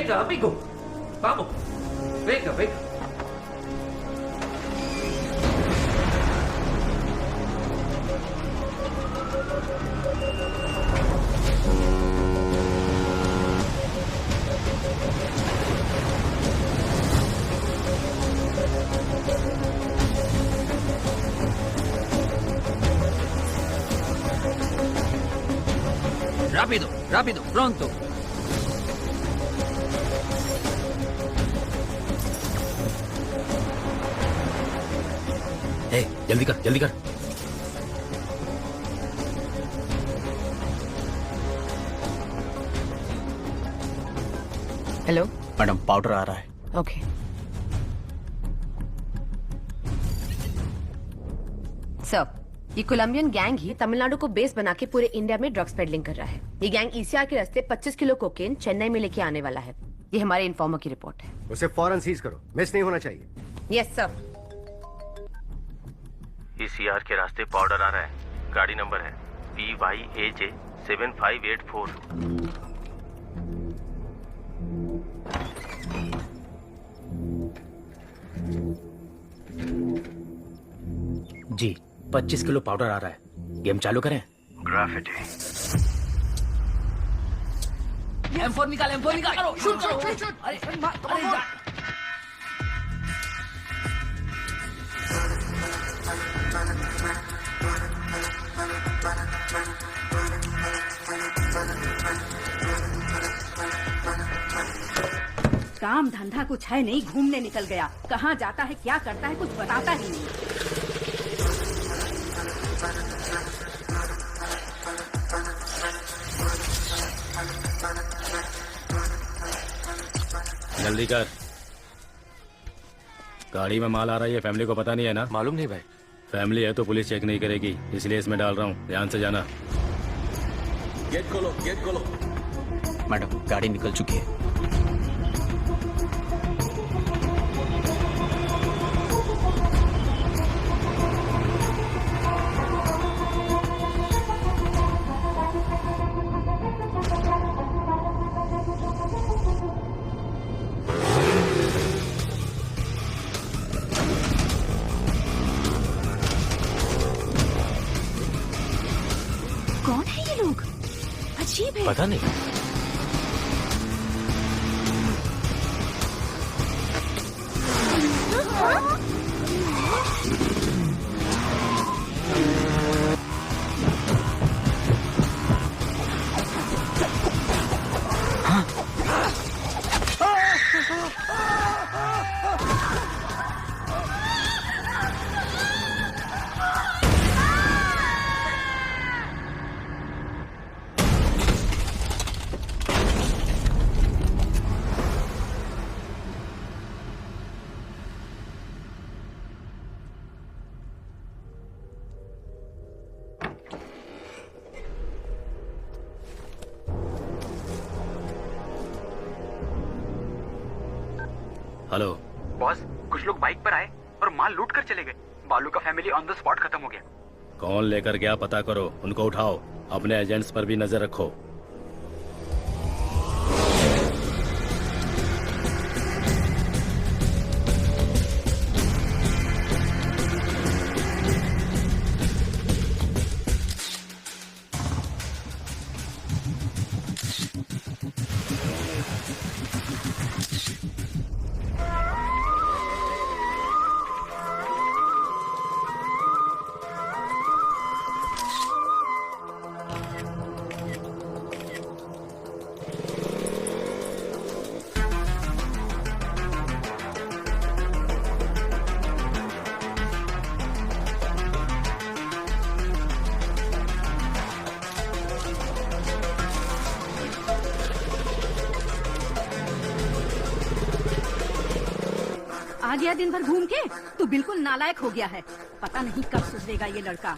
Venga, amigo. Vamos. Venga, venga. Rápido, rápido, pronto. जल्दी कर, जल्दी कर। हेलो मैडम, पाउडर आ रहा है। ओके सर, ये कोलंबियन गैंग ही तमिलनाडु को बेस बना के पूरे इंडिया में ड्रग्स पेडलिंग कर रहा है। ये गैंग ईसीआर के रास्ते 25 किलो कोकेन चेन्नई में लेके आने वाला है। ये हमारे इन्फॉर्मर की रिपोर्ट है। उसे फौरन सीज करो, मिस नहीं होना चाहिए। Yes sir. ईसीआर के रास्ते पाउडर आ रहा है। गाड़ी नंबर है PYAJ 7584। जी, 25 किलो पाउडर आ रहा है। गेम चालू करें? ग्राफिटी। M4 निकाल, M4 निकाल, करो, शूट करो। अरे काम धंधा कुछ है नहीं, घूमने निकल गया। कहाँ जाता है, क्या करता है, कुछ बताता ही नहीं। जल्दी कर। गाड़ी में माल आ रहा है, ये फैमिली को पता नहीं है ना? मालूम नहीं भाई। फैमिली है तो पुलिस चेक नहीं करेगी, इसलिए इसमें डाल रहा हूँ, ध्यान से जाना। गेट खोलो, गेट खोलो। मैडम, गाड़ी निकल चुकी है। कौन है ये लोग? अजीब है। पता नहीं। हेलो बॉस, कुछ लोग बाइक पर आए और माल लूट कर चले गए। बालू का फैमिली ऑन द स्पॉट खत्म हो गया। कौन लेकर गया पता करो, उनको उठाओ। अपने एजेंट्स पर भी नजर रखो। आ गया दिन भर घूम के, तू बिल्कुल नालायक हो गया है। पता नहीं कब सुधरेगा ये लड़का।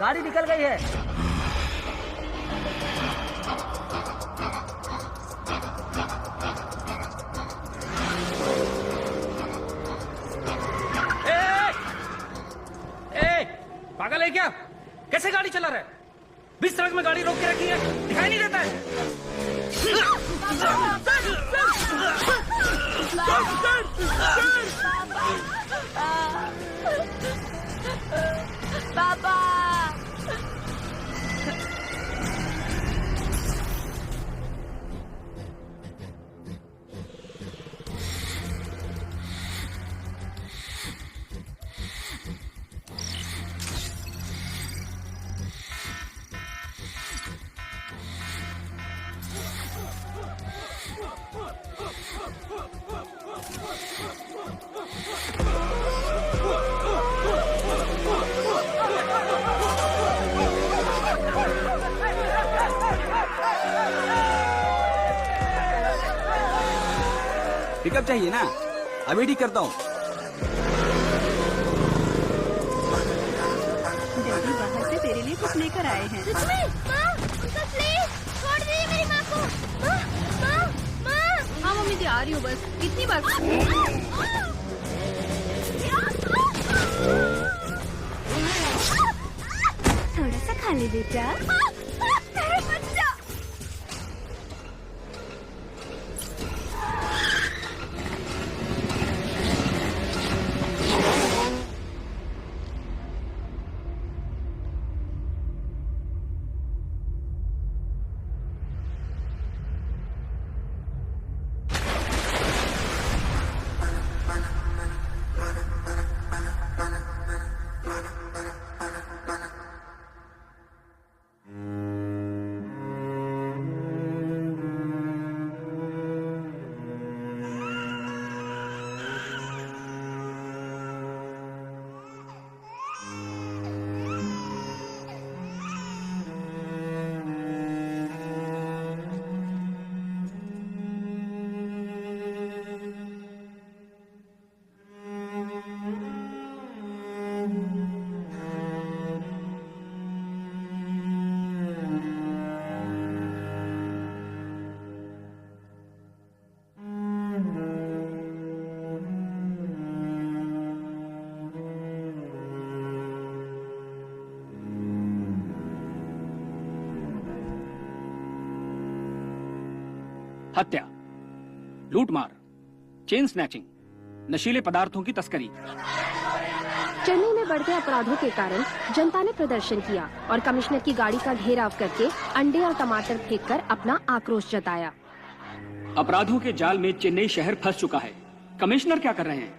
गाड़ी निकल गई है। पागल है क्या? कैसे गाड़ी चला रहा है? बीच सड़क में गाड़ी रोक के रखी है, दिखाई नहीं देता है? पापा पिकअप चाहिए ना, अभी ठीक करता हूँ। डैडी बाहर से तेरे लिए कुछ लेकर आए हैं। हाँ मम्मी जी आ रही हूँ, बस कितनी बार। थोड़ा सा खा ले बेटा। हत्या, लूटमार, चेन स्नैचिंग, नशीले पदार्थों की तस्करी। चेन्नई में बढ़ते अपराधों के कारण जनता ने प्रदर्शन किया और कमिश्नर की गाड़ी का घेराव करके अंडे और टमाटर फेंककर अपना आक्रोश जताया। अपराधों के जाल में चेन्नई शहर फंस चुका है। कमिश्नर क्या कर रहे हैं?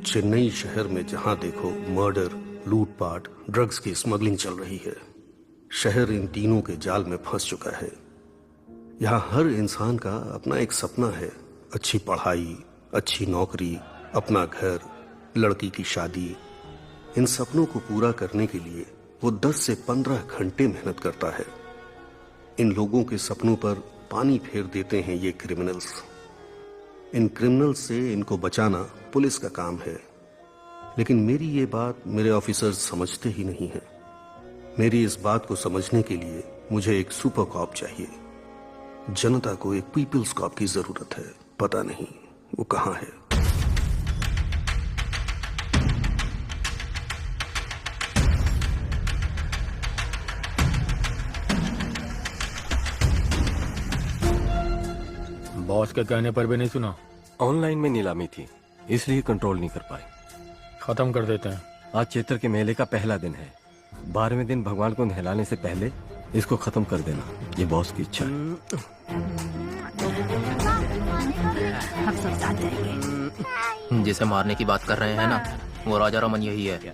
चेन्नई शहर में जहां देखो मर्डर, लूटपाट, ड्रग्स की स्मगलिंग चल रही है। शहर इन तीनों के जाल में फंस चुका है। यहाँ हर इंसान का अपना एक सपना है, अच्छी पढ़ाई, अच्छी नौकरी, अपना घर, लड़की की शादी। इन सपनों को पूरा करने के लिए वो 10 से 15 घंटे मेहनत करता है। इन लोगों के सपनों पर पानी फेर देते हैं ये क्रिमिनल्स। इन क्रिमिनल्स से इनको बचाना पुलिस का काम है, लेकिन मेरी ये बात मेरे ऑफिसर्स समझते ही नहीं हैं। मेरी इस बात को समझने के लिए मुझे एक सुपर कॉप चाहिए। जनता को एक पीपल्स कॉप की जरूरत है। पता नहीं वो कहाँ है। बॉस के कहने पर भी नहीं सुना। ऑनलाइन में नीलामी थी, इसलिए कंट्रोल नहीं कर पाए। खत्म कर देते हैं। आज चैत्र के मेले का पहला दिन है। 12वें दिन भगवान को नहलाने से पहले इसको खत्म कर देना, ये बॉस की इच्छा है। हम सब साथ जाएंगे। जिसे मारने की बात कर रहे हैं ना, वो राजा रमन यही है।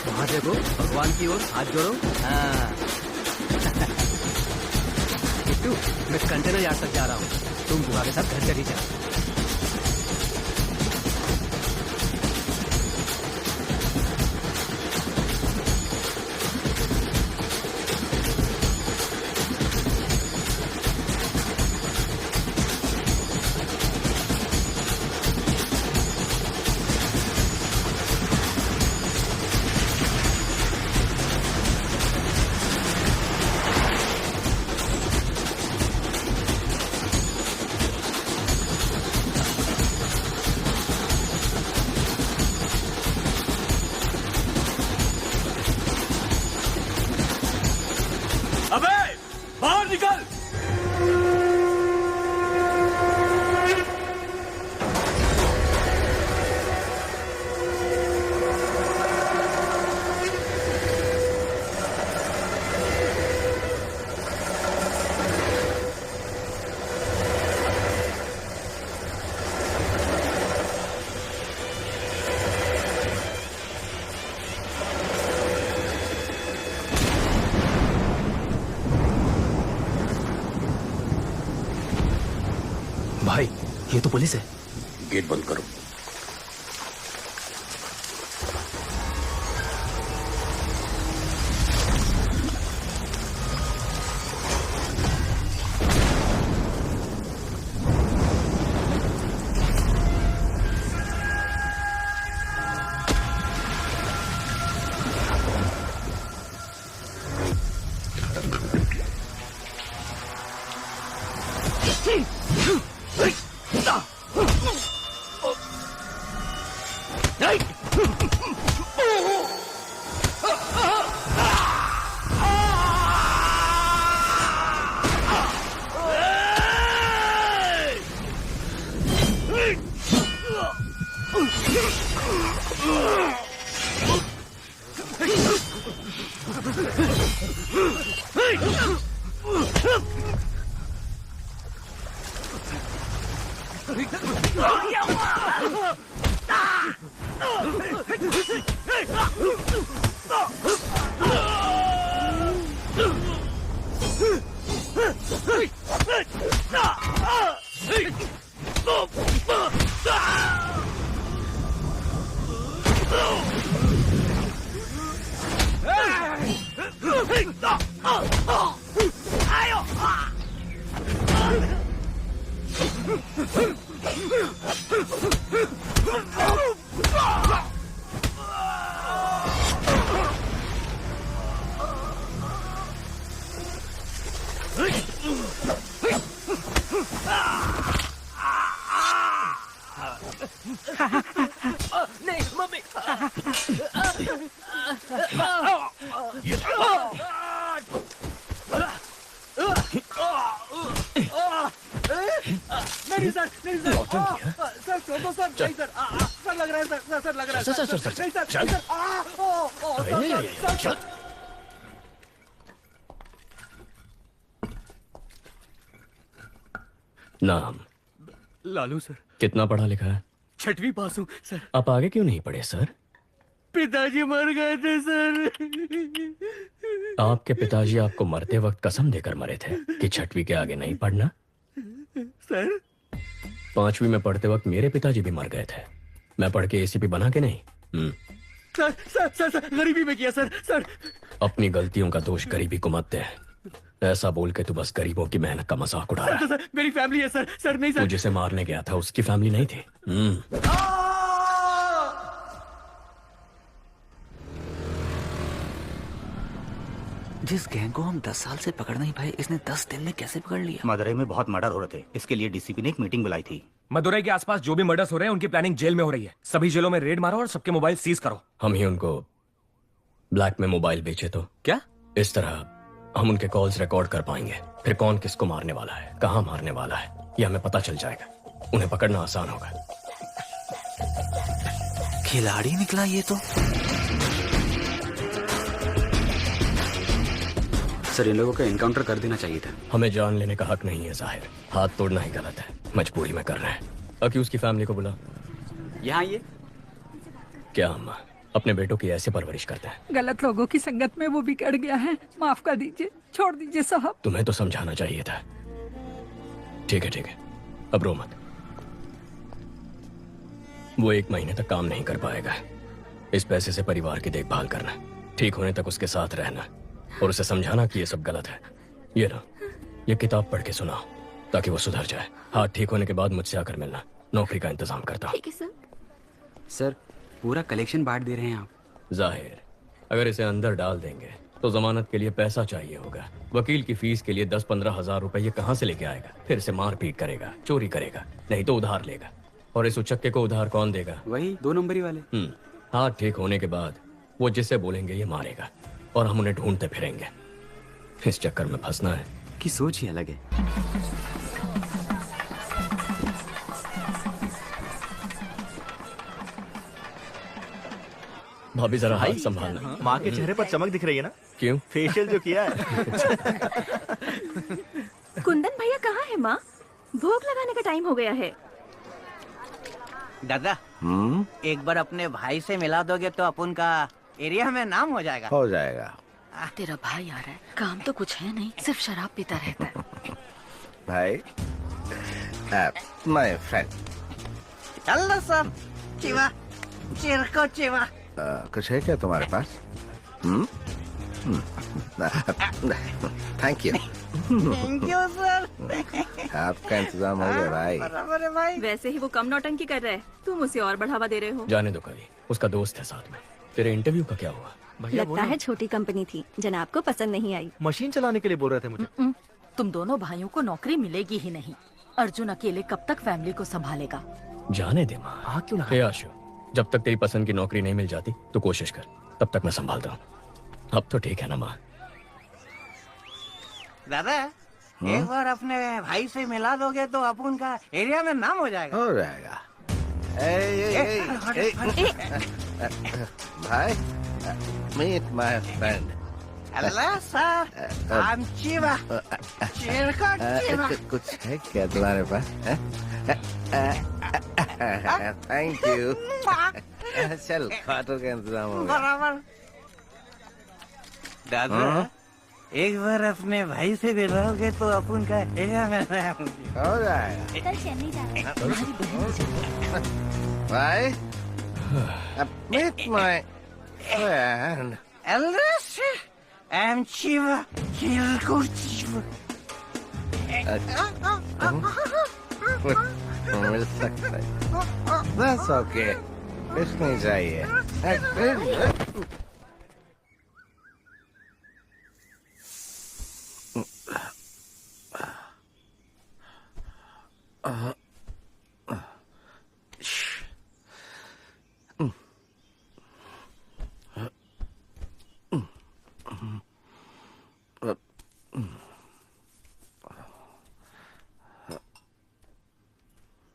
वहाँ देखो, भगवान की ओर हाथ जोड़ो। हाँ। किट्टू, मैं कंटेनर यार्ड तक जा रहा हूँ, तुम बुआ के साथ घर चली जा। ये तो पुलिस है। गेट बंद करो। नहीं मम्मी। नहीं सर, नहीं सर, सर छोड़ो सर, नहीं सर, सर लग रहा है सर, सर लग रहा है सर, नहीं सर, नहीं सर, नाम? लालू सर। कितना पढ़ा लिखा है? 6वीं पास हूँ सर। आप आगे क्यों नहीं पढ़े सर? पिताजी मर गए थे सर। आपके पिताजी आपको मरते वक्त कसम देकर मरे थे कि 6वीं के आगे नहीं पढ़ना। सर 5वीं में पढ़ते वक्त मेरे पिताजी भी मर गए थे। मैं पढ़ के एसीपी बना के नहीं। सर सर सर सर गरीबी में किया सर। सर अपनी गलतियों का दोष गरीबी को मत दे। ऐसा बोल के तू बस गरीबों की मेहनत का मजाक उड़ा रहा है। सर मेरी फैमिली है सर। सर नहीं सर। तू जिसे मारने गया था उसकी फैमिली नहीं थी। जिस गैंग को हम 10 साल से पकड़ नहीं पाए, इसने 10 दिन में कैसे पकड़ लिया? मदुरई में बहुत मर्डर हो रहे थे, इसके लिए डीसीपी ने एक मीटिंग बुलाई थी। मदुरई के आसपास जो भी मर्डर्स हो रहे हैं उनकी प्लानिंग जेल में हो रही है। सभी जेलों में रेड मारो और सबके मोबाइल सीज करो। हम ही उनको ब्लैक में मोबाइल बेचे तो क्या? इस तरह हम उनके कॉल्स रिकॉर्ड कर पाएंगे। फिर कौन किसको मारने वाला है, कहाँ मारने वाला है, ये हमें पता चल जाएगा। उन्हें पकड़ना आसान होगा। खिलाड़ी निकला ये तो। सर इन लोगों का एनकाउंटर कर देना चाहिए था। हमें जान लेने का हक नहीं है जाहिर। हाथ तोड़ना ही गलत है। मजबूरी में कर रहे हैं। अक्यूज की फैमिली को बुला। यहाँ ये क्या हम अपने बेटों की ऐसे परवरिश करते हैं? गलत लोगों की संगत में वो बिगड़ गया है। माफ कर दीजिए, छोड़ दीजिए साहब। तुम्हें तो समझाना चाहिए था। ठीक है, अब रो मत। वो 1 महीने तक काम नहीं कर पाएगा। इस पैसे से परिवार की देखभाल करना, ठीक होने तक उसके साथ रहना और उसे समझाना कि ये सब गलत है। ये ना, ये किताब पढ़ के सुनाओ ताकि वो सुधर जाए। हाथ ठीक होने के बाद मुझसे आकर मिलना। नौकरी का इंतजाम करता हूँ। ठीक है सर। सर पूरा कलेक्शन बांट दे रहे हैं आप। जाहिर, अगर इसे अंदर डाल देंगे तो जमानत के लिए पैसा चाहिए होगा। वकील की फीस के लिए 10-15 हजार रुपए ये कहाँ से लेके आएगा? फिर से मारपीट करेगा, चोरी करेगा, नहीं तो उधार लेगा। और इस उचक्के को उधार कौन देगा? वही 2 नंबरी वाले। हाथ ठीक होने के बाद वो जिसे बोलेंगे ये मारेगा और हम उन्हें ढूंढते फिरेंगे। इस चक्कर में फंसना है की सोच ही अलग है। भाभी जरा हाथ संभालना। माँ के चेहरे पर चमक दिख रही है ना? क्यों? फेशियल जो किया है। कुंदन भैया कहाँ है माँ? भोग लगाने का टाइम हो गया है। दादा एक बार अपने भाई से मिला दोगे तो अपन का एरिया में नाम हो जाएगा। हो जाएगा। तेरा भाई आ रहा है, काम तो कुछ है नहीं, सिर्फ शराब पीता रहता है। भाई माय फ्रेंड। हेलो सर, चिवा, चिरको चिवा। कुछ है क्या तुम्हारे पास? Thank you. Thank you sir. आपका इंतजाम हो गया भाई। बराबर है भाई। वैसे ही वो कम नौटंकी कर रहा है, तुम उसे और बढ़ावा दे रहे हो। जाने दो कभी, उसका दोस्त है साथ में। तेरे इंटरव्यू का क्या हुआ? लगता है छोटी कंपनी थी, जनाब को पसंद नहीं आई। मशीन चलाने के लिए बोल रहे थे मुझे। तुम दोनों भाइयों को नौकरी मिलेगी ही नहीं। अर्जुन अकेले कब तक फैमिली को संभालेगा? जाने दे माँ। हाँ क्यों ना? हे आशु, जब तक तेरी पसंद की नौकरी नहीं मिल जाती तो कोशिश कर, तब तक मैं संभालता हूँ। अब तो ठीक है ना माँ? दादा, एक बार अपने भाई से मिला दोगे तो अपन का एरिया में नाम हो जाएगा। हो जाएगा। भाई, meet my friend. Hello sir, I am चिवा, चिरको चिवा। कुछ है क्या तुम्हारे पास? Thank you. चल, खाटो का इंतजाम हो गया। बराबर। दादा, एक बार अपने भाई से मिलोगे तो अपन का एरिया में हो जाएगा। कल चेन्नई जा रहे हैं। भाई, meet my friend. Hello sir, I am चिवा, चिरको चिवा। मिल सकता है। That's okay. कुछ नहीं चाहिए।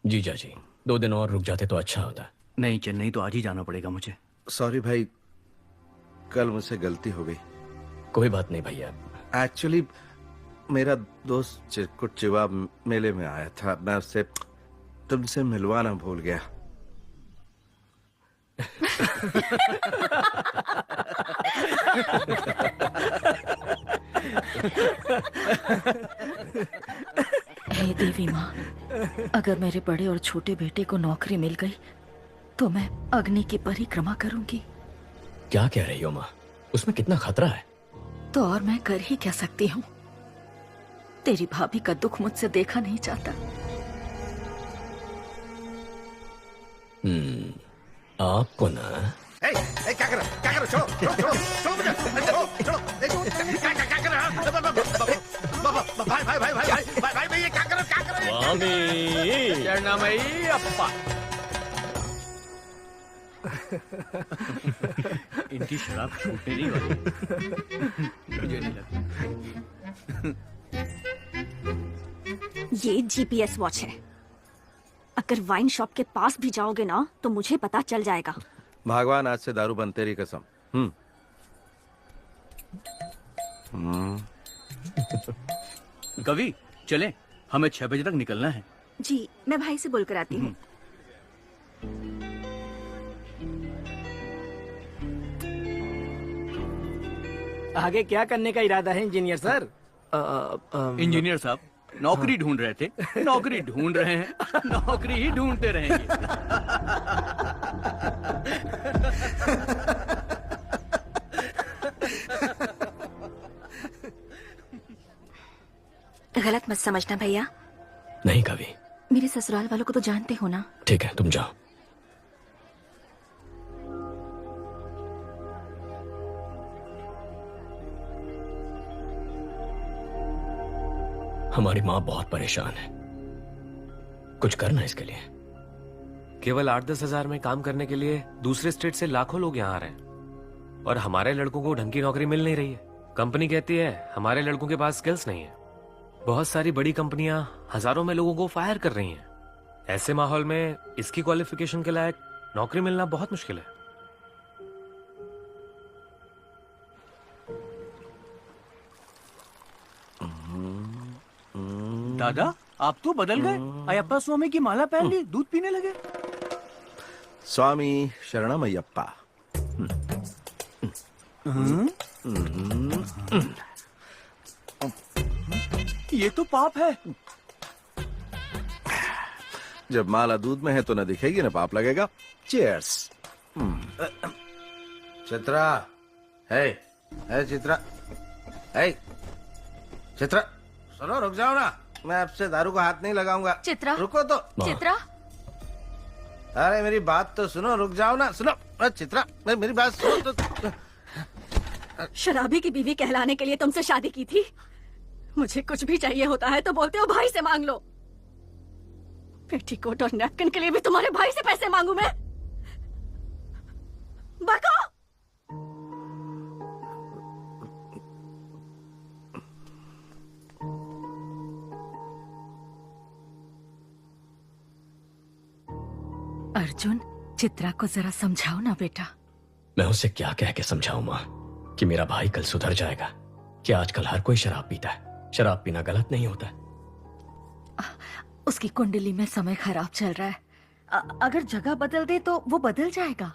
जीजा जी, 2 दिन और रुक जाते तो अच्छा होता। नहीं, चेन्नई तो आज ही जाना पड़ेगा मुझे। सॉरी भाई, कल मुझसे गलती हो गई। कोई बात नहीं भैया। एक्चुअली मेरा दोस्त चिरकुट चिवा मेले में आया था, मैं उससे तुमसे मिलवाना भूल गया। हे देवी माँ, अगर मेरे बड़े और छोटे बेटे को नौकरी मिल गई तो मैं अग्नि की परिक्रमा करूंगी। क्या कह रही हो माँ? उसमें कितना खतरा है। तो और मैं कर ही क्या सकती हूँ? तेरी भाभी का दुख मुझसे देखा नहीं जाता। आपको ना क्या कर रहा है? छोड़ो छोड़ो छोड़ो छोड़ो मुझे, छोड़ो क्या कर रहा है? भाई भाई भाई भाई भाई भाई भाई ये क्या कर रहा है? स्वामी शरणमयी अप्पा। इनकी शराब छूटने नहीं वाली। मुझे नहीं लगता। ये जीपीएस वॉच है। अगर वाइन शॉप के पास भी जाओगे ना तो मुझे पता चल जाएगा। भगवान, आज से दारू बंद, तेरी कसम। कवि, चलें, हमें 6 बजे तक निकलना है। जी, मैं भाई से बोलकर आती हूँ। आगे क्या करने का इरादा है इंजीनियर सर? इंजीनियर साहब, नौकरी ढूंढ रहे थे, नौकरी ढूंढ रहे हैं, नौकरी ही ढूंढते रहेंगे। गलत मत समझना भैया। नहीं कभी। मेरे ससुराल वालों को तो जानते हो ना। ठीक है, तुम जाओ। हमारी माँ बहुत परेशान है, कुछ करना इसके लिए। केवल 8-10 हजार में काम करने के लिए दूसरे स्टेट से लाखों लोग यहाँ आ रहे हैं और हमारे लड़कों को ढंग की नौकरी मिल नहीं रही है। कंपनी कहती है हमारे लड़कों के पास स्किल्स नहीं है। बहुत सारी बड़ी कंपनियां हजारों में लोगों को फायर कर रही हैं। ऐसे माहौल में इसकी क्वालिफिकेशन के लायक नौकरी मिलना बहुत मुश्किल है। दादा, आप तो बदल गए। अयप्पा स्वामी की माला पहन ली, दूध पीने लगे। स्वामी शरणमयप्पा। ये तो पाप है। जब माला दूध में है तो न दिखेगी न पाप लगेगा। चीयर्स। चित्रा, है चित्रा, है चित्रा, सुनो रुक जाओ ना, मैं आपसे दारू को हाथ नहीं लगाऊंगा। चित्रा, रुको तो। चित्रा, अरे मेरी बात तो सुनो, रुक जाओ ना, सुनो। चित्रा, मेरी बात सुनो तो। शराबी की बीवी कहलाने के लिए तुमसे शादी की थी। मुझे कुछ भी चाहिए होता है तो बोलते हो भाई से मांग लो। पेटीकोट और नैपकिन के लिए भी तुम्हारे भाई से पैसे मांगू मैं? बको! अर्जुन, चित्रा को जरा समझाओ ना बेटा। मैं उसे क्या कह के समझाऊं माँ कि मेरा भाई कल सुधर जाएगा? कि आजकल हर कोई शराब पीता है, शराब पीना गलत नहीं होता। उसकी कुंडली में समय खराब चल रहा है। अगर जगह बदल दे तो वो बदल जाएगा।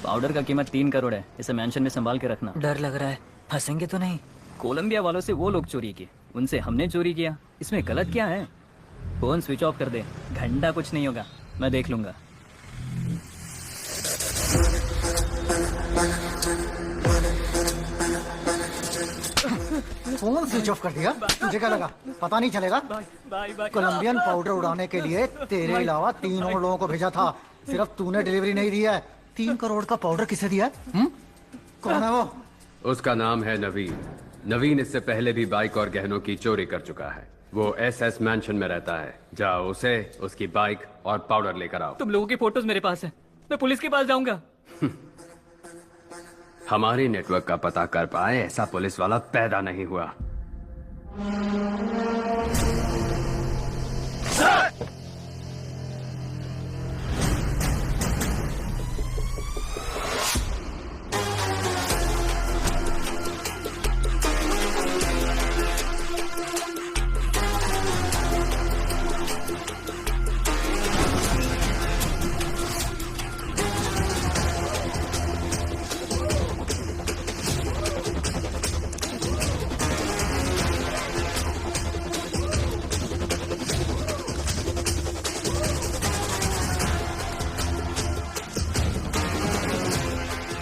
पाउडर का कीमत 3 करोड़ है। इसे मेंशन में संभाल के रखना। डर लग रहा है, फंसेंगे तो नहीं? कोलंबिया वालों से वो लोग चोरी किए, उनसे हमने चोरी किया। इसमें गलत क्या है? फोन स्विच ऑफ कर दे, घंटा कुछ नहीं होगा, मैं देख लूंगा। फोन स्विच ऑफ कर दिया? तुझे क्या लगा पता नहीं चलेगा? कोलंबियन पाउडर उड़ाने के लिए तेरे अलावा 3 और लोगों को भेजा था, सिर्फ तूने डिलीवरी नहीं दी है। 3 करोड़ का पाउडर किसे दिया है? कौन है वो? उसका नाम है नवीन। नवीन इससे पहले भी बाइक और गहनों की चोरी कर चुका है। वो SS मैंशन में रहता है। जाओ उसे, उसकी बाइक और पाउडर लेकर आओ। तुम लोगों की फोटोज मेरे पास है, मैं पुलिस के पास जाऊंगा। हमारे नेटवर्क का पता कर पाए ऐसा पुलिस वाला पैदा नहीं हुआ।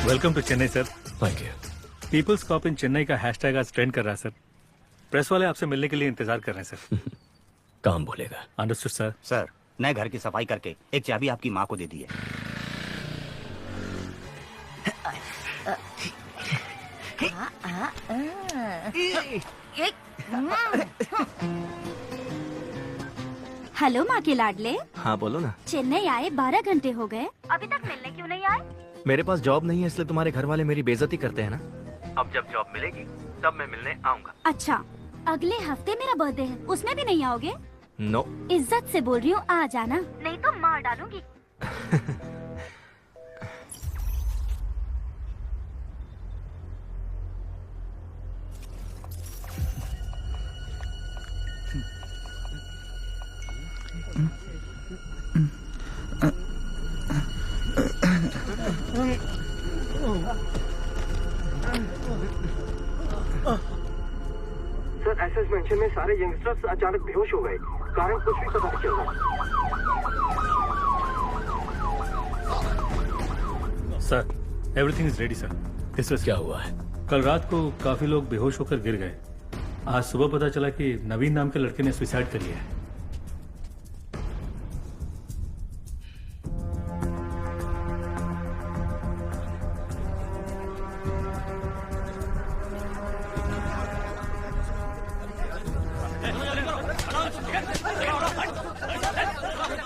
Welcome to Chennai sir. Thank you. Peoples cop in Chennai का हैशटैग आज ट्रेंड कर रहा है सर। प्रेस वाले आपसे मिलने के लिए इंतजार कर रहे हैं सर। काम बोलेगा। Understood sir. सर, नए घर की सफाई करके एक चाबी आपकी माँ को दे दी है। हेलो माँ के लाडले। हाँ बोलो ना। चेन्नई आए 12 घंटे हो गए, अभी तक मिलने क्यों नहीं आए? मेरे पास जॉब नहीं है इसलिए तुम्हारे घर वाले मेरी बेइज्जती करते हैं ना। अब जब जॉब मिलेगी तब मैं मिलने आऊंगा। अच्छा, अगले हफ्ते मेरा बर्थडे है, उसमें भी नहीं आओगे? नो। इज्जत से बोल रही हूँ, आ जाना, नहीं तो मार डालूंगी। सर, एसएस मेंशन में सारे यंगस्टर्स अचानक बेहोश हो गए, कारण कुछ भी पता नहीं चल रहा। Sir, everything is ready sir. This क्या हुआ है? कल रात को काफी लोग बेहोश होकर गिर गए। आज सुबह पता चला कि नवीन नाम के लड़के ने सुसाइड कर लिया है।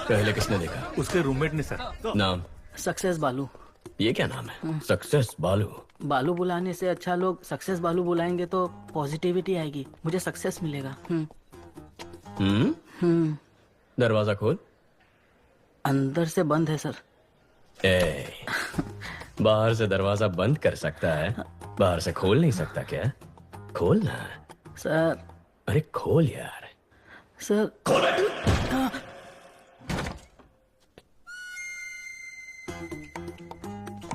पहले किसने देखा? उसके रूममेट ने सर। नाम? सक्सेस बालू। ये क्या नाम है? सक्सेस बालू। बालू बुलाने से अच्छा लोग सक्सेस बालू बुलाएंगे तो पॉजिटिविटी आएगी, मुझे सक्सेस मिलेगा। दरवाजा खोल। अंदर से बंद है सर। बाहर से दरवाजा बंद कर सकता है, बाहर से खोल नहीं सकता क्या? खोल ना सर। अरे खोल यार। सर खोल।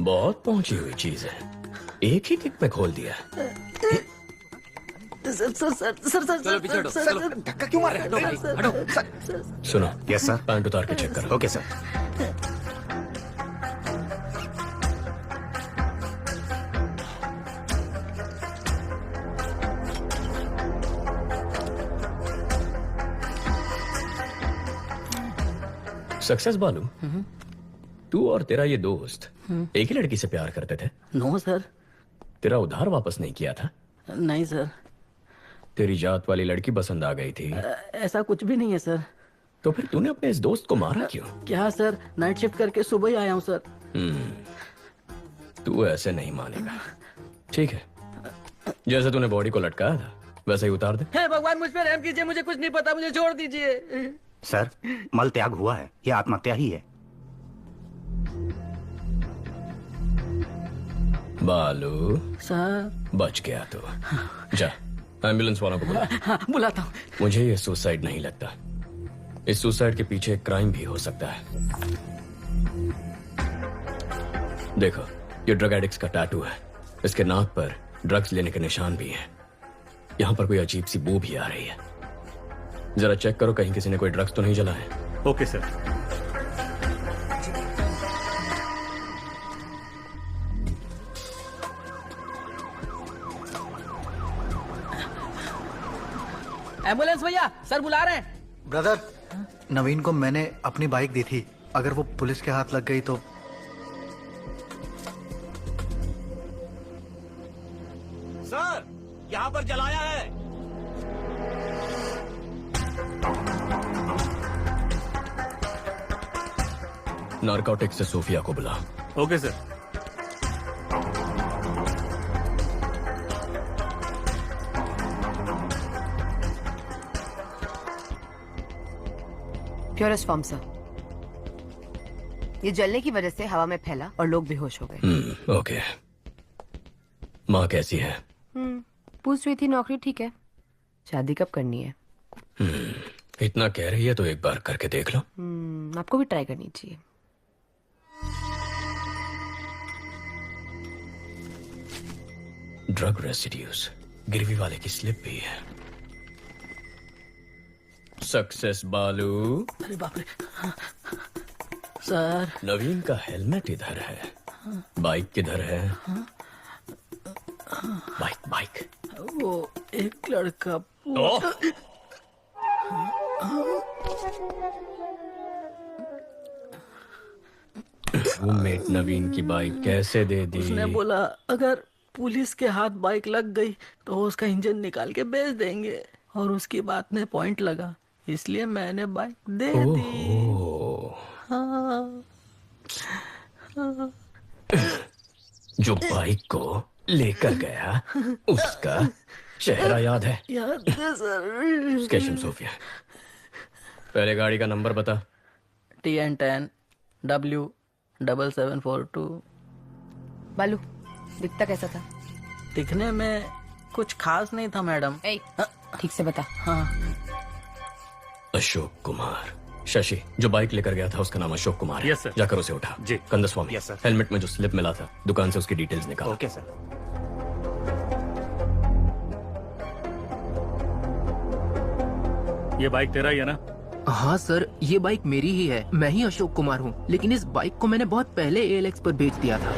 बहुत पहुंची हुई चीज है, एक ही किक में खोल दिया। Sir sir sir sir sir चलो पीछे हटो, चलो। धक्का क्यों मार रहे हैं? हटो। सुनो। Yes sir. पैंट उतार के चेक करो। Okay sir. सक्सेस बालू, तू और तेरा ये दोस्त एक ही लड़की से प्यार करते थे? No sir. तेरा उधार वापस नहीं किया था? नहीं सर। तेरी जात वाली लड़की पसंद आ गई थी? ऐसा कुछ भी नहीं है सर। तो फिर तूने अपने इस दोस्त को मारा क्यों? क्या सर, नाइट शिफ्ट करके सुबह ही आया हूँ सर। तू ऐसे नहीं मानेगा। ठीक है, जैसे तूने बॉडी को लटकाया था वैसे ही उतार दे। हे भगवान, मुझ पर रहम कीजिए, मुझे कुछ नहीं पता, मुझे छोड़ दीजिए। सर, मल त्याग हुआ है, ये आत्महत्या ही है। बालू सर। बच गया तो जा, एम्बुलेंस वालों को बुला। हाँ, बुलाता हूँ। मुझे ये सुसाइड नहीं लगता, इस सुसाइड के पीछे एक क्राइम भी हो सकता है। देखो, ये ड्रग एडिक्ट्स का टैटू है, इसके नाक पर ड्रग्स लेने के निशान भी हैं। यहाँ पर कोई अजीब सी बू भी आ रही है, जरा चेक करो कहीं किसी ने कोई ड्रग्स तो नहीं जलाए। Okay sir. एम्बुलेंस भैया, सर बुला रहे हैं। ब्रदर, नवीन को मैंने अपनी बाइक दी थी, अगर वो पुलिस के हाथ लग गई तो। सर, यहाँ पर जलाया है। नारकोटिक्स से सोफिया को बुला। Okay sir. Purest form sir. ये जलने की वजह से हवा में फैला और लोग बेहोश हो गए। ओके। माँ कैसी है? पूछ रही थी, नौकरी ठीक है। शादी कब करनी है? इतना कह रही है तो एक बार करके देख लो। आपको भी ट्राई करनी चाहिए। ड्रग रेसिड्यूज, गिरवी वाले की स्लिप भी है। सक्सेस बालू। अरे बाप रे। सर, नवीन का हेलमेट इधर है, बाइक किधर है? Bike bike. वो एक लड़का। रूममेट नवीन की बाइक कैसे दे दी? उसने बोला अगर पुलिस के हाथ बाइक लग गई तो उसका इंजन निकाल के बेच देंगे, और उसकी बात में पॉइंट लगा, इसलिए मैंने बाइक दे दी। हाँ। जो बाइक को लेकर गया उसका चेहरा याद है? याद है सर। स्केशन सोफिया, पहले गाड़ी का नंबर बता। TN10 W7742। बालू, दिखता कैसा था? दिखने में कुछ खास नहीं था मैडम। ठीक से बता। हाँ। अशोक कुमार। शशि, जो बाइक लेकर गया था उसका नाम अशोक कुमार है। Yes sir. जाकर उसे उठा। जी। Kandaswamy, yes sir. हेलमेट में जो स्लिप मिला था दुकान से उसकी डिटेल्स निकाल। Okay sir. ये बाइक तेरा ही है ना? हाँ सर, ये बाइक मेरी ही है, मैं ही अशोक कुमार हूँ, लेकिन इस बाइक को मैंने बहुत पहले ALX पर बेच दिया था।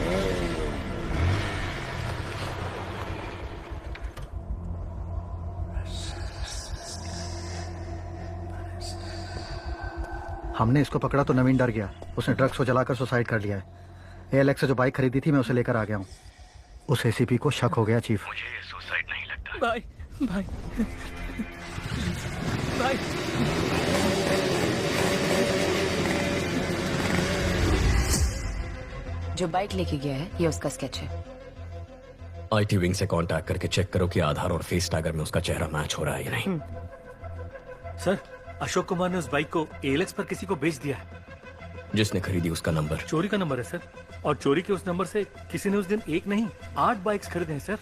हमने इसको पकड़ा तो नवीन डर गया, उसने ड्रग्स को जलाकर सुसाइड कर लिया है। ALX से जो बाइक खरीदी थी मैं उसे लेकर आ गया हूँ। उस ACP को शक हो गया चीफ। मुझे ये सुसाइड नहीं लगता। भाई भाई भाई। जो बाइक लेके गया है ये उसका स्केच है। IT विंग से कांटेक्ट करके चेक करो कि आधार और फेस टैगर में उसका चेहरा मैच हो रहा है या नहीं। सर, अशोक कुमार ने उस बाइक को ALX पर किसी को बेच दिया है। जिसने खरीदी उसका नंबर? चोरी का नंबर है सर, और चोरी के उस नंबर से किसी ने उस दिन एक नहीं 8 बाइक्स खरीदे हैं सर।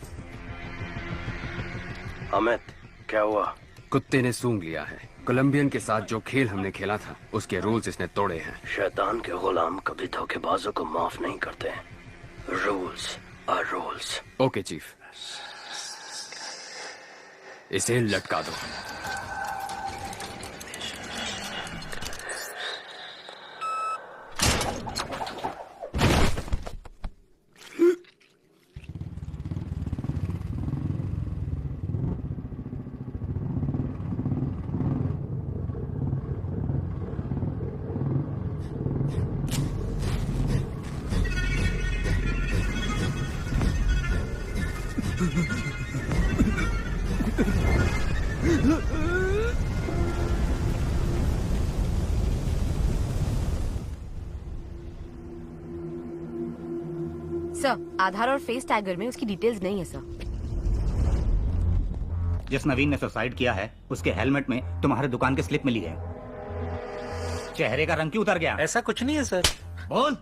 अमित, क्या हुआ? कुत्ते ने सूंघ लिया है। कोलंबियन के साथ जो खेल हमने खेला था उसके रूल्स इसने तोड़े हैं। शैतान के गुलाम कभी धोखेबाजों को माफ नहीं करते। Rules are rules. Okay chief, इसे लटका दो। सर, आधार और फेस टैगर में उसकी डिटेल्स नहीं है सर। जिस नवीन ने सुसाइड किया है उसके हेलमेट में तुम्हारे दुकान की स्लिप मिली है। चेहरे का रंग क्यों उतर गया? ऐसा कुछ नहीं है सर। बोल।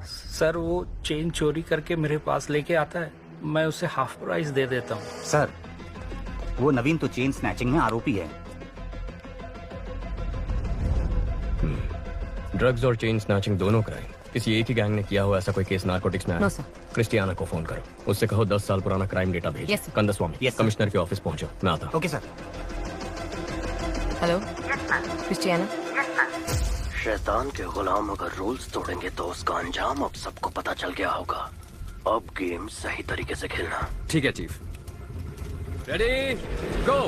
सर वो चेन चोरी करके मेरे पास लेके आता है, मैं उसे हाफ प्राइस दे देता हूँ। सर वो नवीन तो चेन स्नैचिंग में आरोपी है। ड्रग्स और चेन स्नैचिंग दोनों क्राइम किसी एक ही गैंग ने किया हुआ ऐसा कोई केस नारकोटिक्स में आया? No sir. क्रिस्टियाना को फोन करो, उससे कहो 10 साल पुराना क्राइम डेटा भेज। Yes, sir. कंदस्वामी, कमिश्नर के ऑफिस पहुंचो, मैं आता हूं। Okay sir. Hello Christiana. शैतान के गुलाम अगर रूल्स तोड़ेंगे तो उसका अंजाम अब सबको पता चल गया होगा। अब गेम सही तरीके से खेलना। ठीक है चीफ। रेडी गो।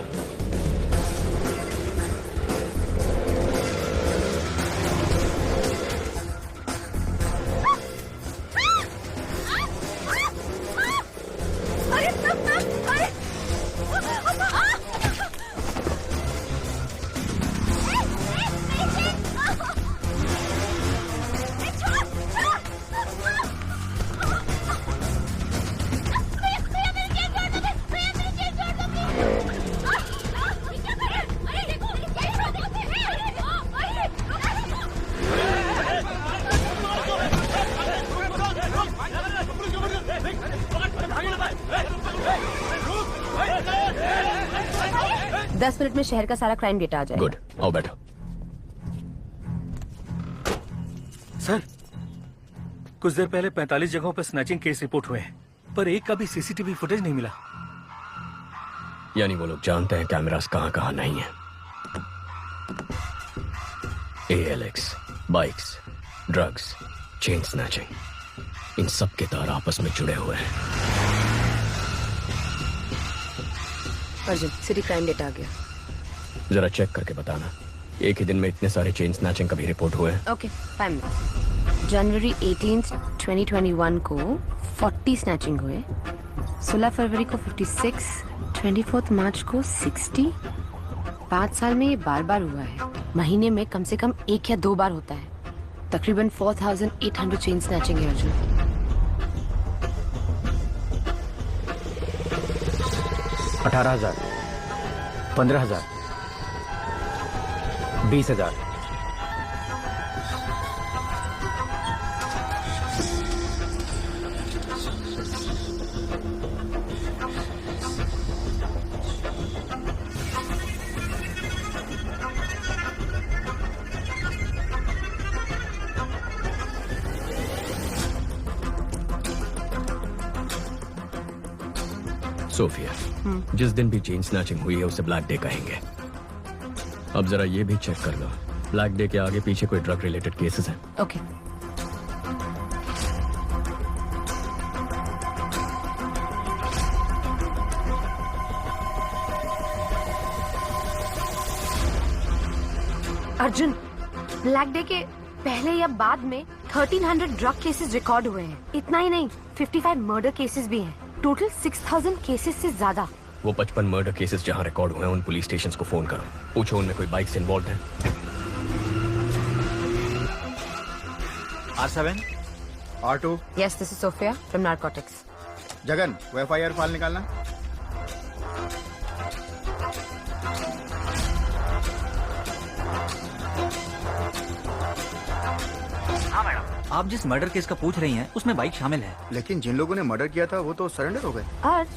दस मिनट में शहर का सारा क्राइम डेटा आ जाएगा। गुड, आओ बैठो। सर कुछ देर पहले 45 जगहों पर स्नैचिंग केस रिपोर्ट हुए हैं, पर एक का भी सीसीटीवी फुटेज नहीं मिला। यानी वो लोग जानते हैं कैमरास कहां कहां नहीं है। ALX, bikes, drugs, chain snatching, इन सब के तार आपस में जुड़े हुए हैं। अर्जुन, सिटी क्राइम डेटा आ गया। जरा चेक करके बताना, एक ही दिन में इतने सारे चेन स्नैचिंग कभी रिपोर्ट हुए हैं? Okay, 5 minute. जनवरी 18, 2021 को 40 स्नैचिंग हुए, 16 फरवरी को 56, 24 मार्च को 60। 5 साल में ये बार बार हुआ है। महीने में कम से कम 1 या 2 बार होता है। तकरीबन 4800 चेन स्नैचिंग है अर्जुन। 18,000, 15,000, 20,000। सोफिया, जिस दिन भी चेन स्नैचिंग हुई है उसे ब्लैक डे कहेंगे। अब जरा ये भी चेक कर लो, ब्लैक डे के आगे पीछे कोई ड्रग रिलेटेड केसेस हैं? ओके। अर्जुन, ब्लैक डे के पहले या बाद में 1300 ड्रग केसेस रिकॉर्ड हुए हैं। इतना ही नहीं, 55 मर्डर केसेस भी हैं। टोटल 6000 केसेस से ज्यादा। वो 55 मर्डर केसेस जहां रिकॉर्ड हुए हैं उन पुलिस स्टेशंस को फोन करो, पूछो उनमें कोई बाइक से इन्वॉल्व है। R7, R2। Yes, this is Sophia from Narcotics. Jagan, वो FIR फाइल निकालना। हाँ मैडम। आप जिस मर्डर केस का पूछ रही हैं उसमें बाइक शामिल है। लेकिन जिन लोगों ने मर्डर किया था वो तो सरेंडर हो गए। आज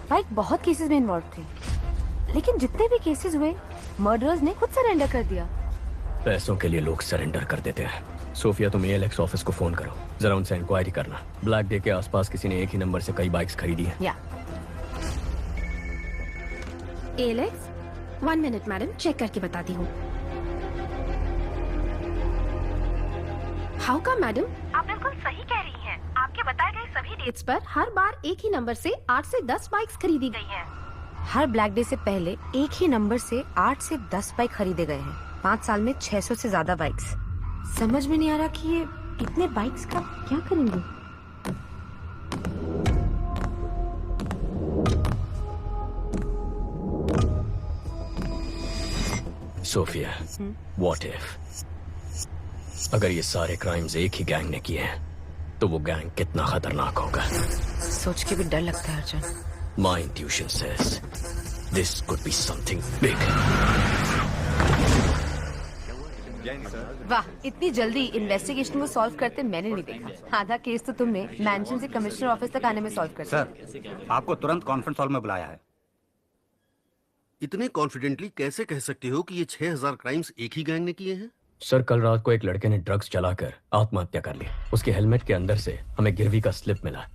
बाइक बहुत केसेस में इन्वॉल्व थे, लेकिन जितने भी केसेस हुए मर्डरर्स ने खुद सरेंडर कर दिया। पैसों के लिए लोग सरेंडर कर देते हैं, सोफिया, तुम एएलएक्स ऑफिस को फोन करो, जरा उनसे इंक्वायरी करना। ब्लैक डे के आसपास किसी ने एक ही नंबर से कई बाइक्स खरीदी हैं। या एलेक्स, 1 मिनट मैडम, चेक करके बताती हूँ। How come madam? आप बिल्कुल सही कह रही हैं। आपके बताए गए सभी डेट्स पर हर बार एक ही नंबर से 8 से 10 बाइक्स खरीदी गई हैं। हर ब्लैक डे से पहले एक ही नंबर से 8 से 10 बाइक खरीदे गए हैं। 5 साल में 600 से ज्यादा बाइक्स। समझ में नहीं आ रहा कि ये इतने बाइक्स का क्या करेंगे। सोफिया, व्हाट इफ अगर ये सारे क्राइम्स एक ही गैंग ने किए हैं, तो वो गैंग कितना खतरनाक होगा। सोच के भी डर लगता है Arjun. My intuition says this could be something big. वाह, इतनी जल्दी इन्वेस्टिगेशन को सॉल्व करते मैंने नहीं देखा। आधा केस तो तुमने मैंशन से कमिश्नर ऑफिस तक आने में सॉल्व कर दिया। सर, आपको तुरंत कॉन्फ्रेंस हॉल में बुलाया है। इतने कॉन्फिडेंटली कैसे कह सकते हो कि ये 6000 क्राइम्स एक ही गैंग ने किए हैं? सर, कल रात को एक लड़के ने ड्रग्स चलाकर आत्महत्या कर ली। उसके हेलमेट के अंदर से हमें गिरवी का स्लिप मिला।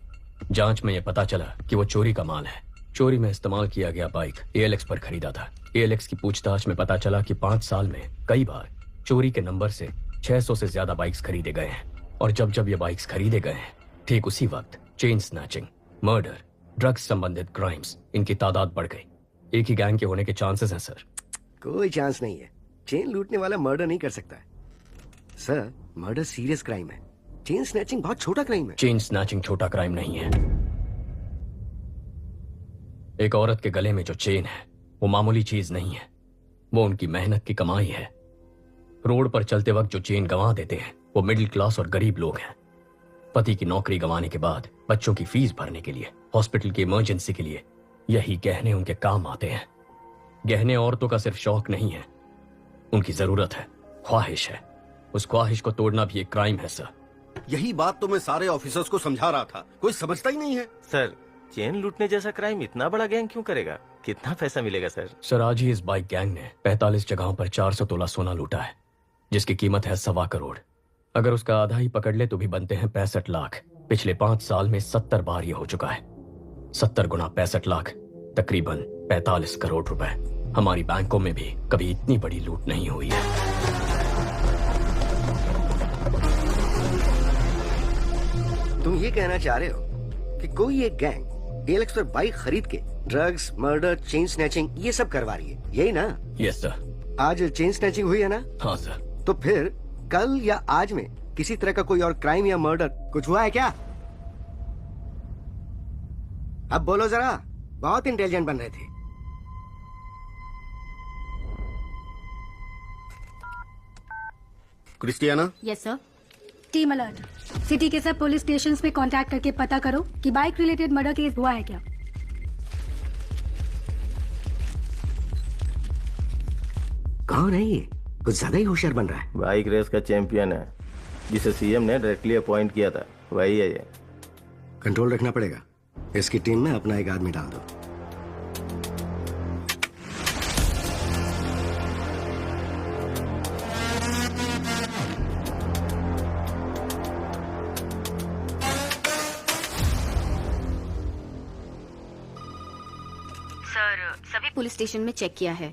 जांच में यह पता चला कि वो चोरी का माल है। चोरी में इस्तेमाल किया गया बाइक एएलएक्स पर खरीदा था। एएलएक्स की पूछताछ में पता चला कि 5 साल में कई बार चोरी के नंबर से 600 से ज्यादा बाइक्स खरीदे गए हैं। और जब जब ये बाइक्स खरीदे गए हैं, ठीक उसी वक्त चेन स्नैचिंग, मर्डर, ड्रग्स संबंधित क्राइम्स, इनकी तादाद बढ़ गई। एक ही गैंग के होने के चांसेस हैं सर। कोई चांस नहीं है। चेन लूटने वाला मर्डर नहीं कर सकता है सर। मर्डर सीरियस क्राइम है। चेन स्नैचिंग बहुत छोटा क्राइम है। चेन स्नैचिंग छोटा क्राइम नहीं है। एक औरत के गले में जो चेन है वो मामूली चीज नहीं है, वो उनकी मेहनत की कमाई है। रोड पर चलते वक्त जो चेन गंवा देते हैं वो मिडिल क्लास और गरीब लोग हैं। पति की नौकरी गंवाने के बाद बच्चों की फीस भरने के लिए, हॉस्पिटल की इमरजेंसी के लिए यही गहने उनके काम आते हैं। गहने औरतों का सिर्फ शौक नहीं है, उनकी जरूरत है, ख्वाहिश है। उस ख्वाहिश को तोड़ना भी एक क्राइम है सर। यही बात तो मैं सारे ऑफिसर्स को समझा रहा था, कोई समझता ही नहीं है। सर, चेन लूटने जैसा क्राइम इतना बड़ा गैंग क्यों करेगा? कितना पैसा मिलेगा सर? सर, आज ही इस बाइक गैंग ने 45 जगहों पर 400 तोला सोना लूटा है, जिसकी कीमत है 1.25 करोड़। अगर उसका आधा ही पकड़ ले तो भी बनते हैं 65 लाख। पिछले 5 साल में 70 बार ये हो चुका है। 70 गुना 65 लाख, तकरीबन 45 करोड़ रुपए। हमारी बैंकों में भी कभी इतनी बड़ी लूट नहीं हुई है। तुम ये कहना चाह रहे हो कि कोई एक गैंग एलेक्स पर बाइक खरीद के ड्रग्स, मर्डर, चेन स्नैचिंग ये सब करवा रही है, यही ना? Yes sir. आज चेन स्नैचिंग हुई है ना? हाँ सर। तो फिर कल या आज में किसी तरह का कोई और क्राइम या मर्डर कुछ हुआ है क्या? अब बोलो जरा, बहुत इंटेलिजेंट बन रहे थे। Christiana? Yes sir. Team alert, city के सब पुलिस स्टेशंस पे कांटेक्ट करके पता करो कि बाइक रिलेटेड मर्डर केस हुआ है क्या। कौन है ये? कुछ ज्यादा ही होशियार बन रहा है। बाइक रेस का चैंपियन है, जिसे सीएम ने डायरेक्टली अपॉइंट किया था, वही है ये। कंट्रोल रखना पड़ेगा। इसकी टीम में अपना एक आदमी डाल दो। सर, सभी पुलिस स्टेशन में चेक किया है,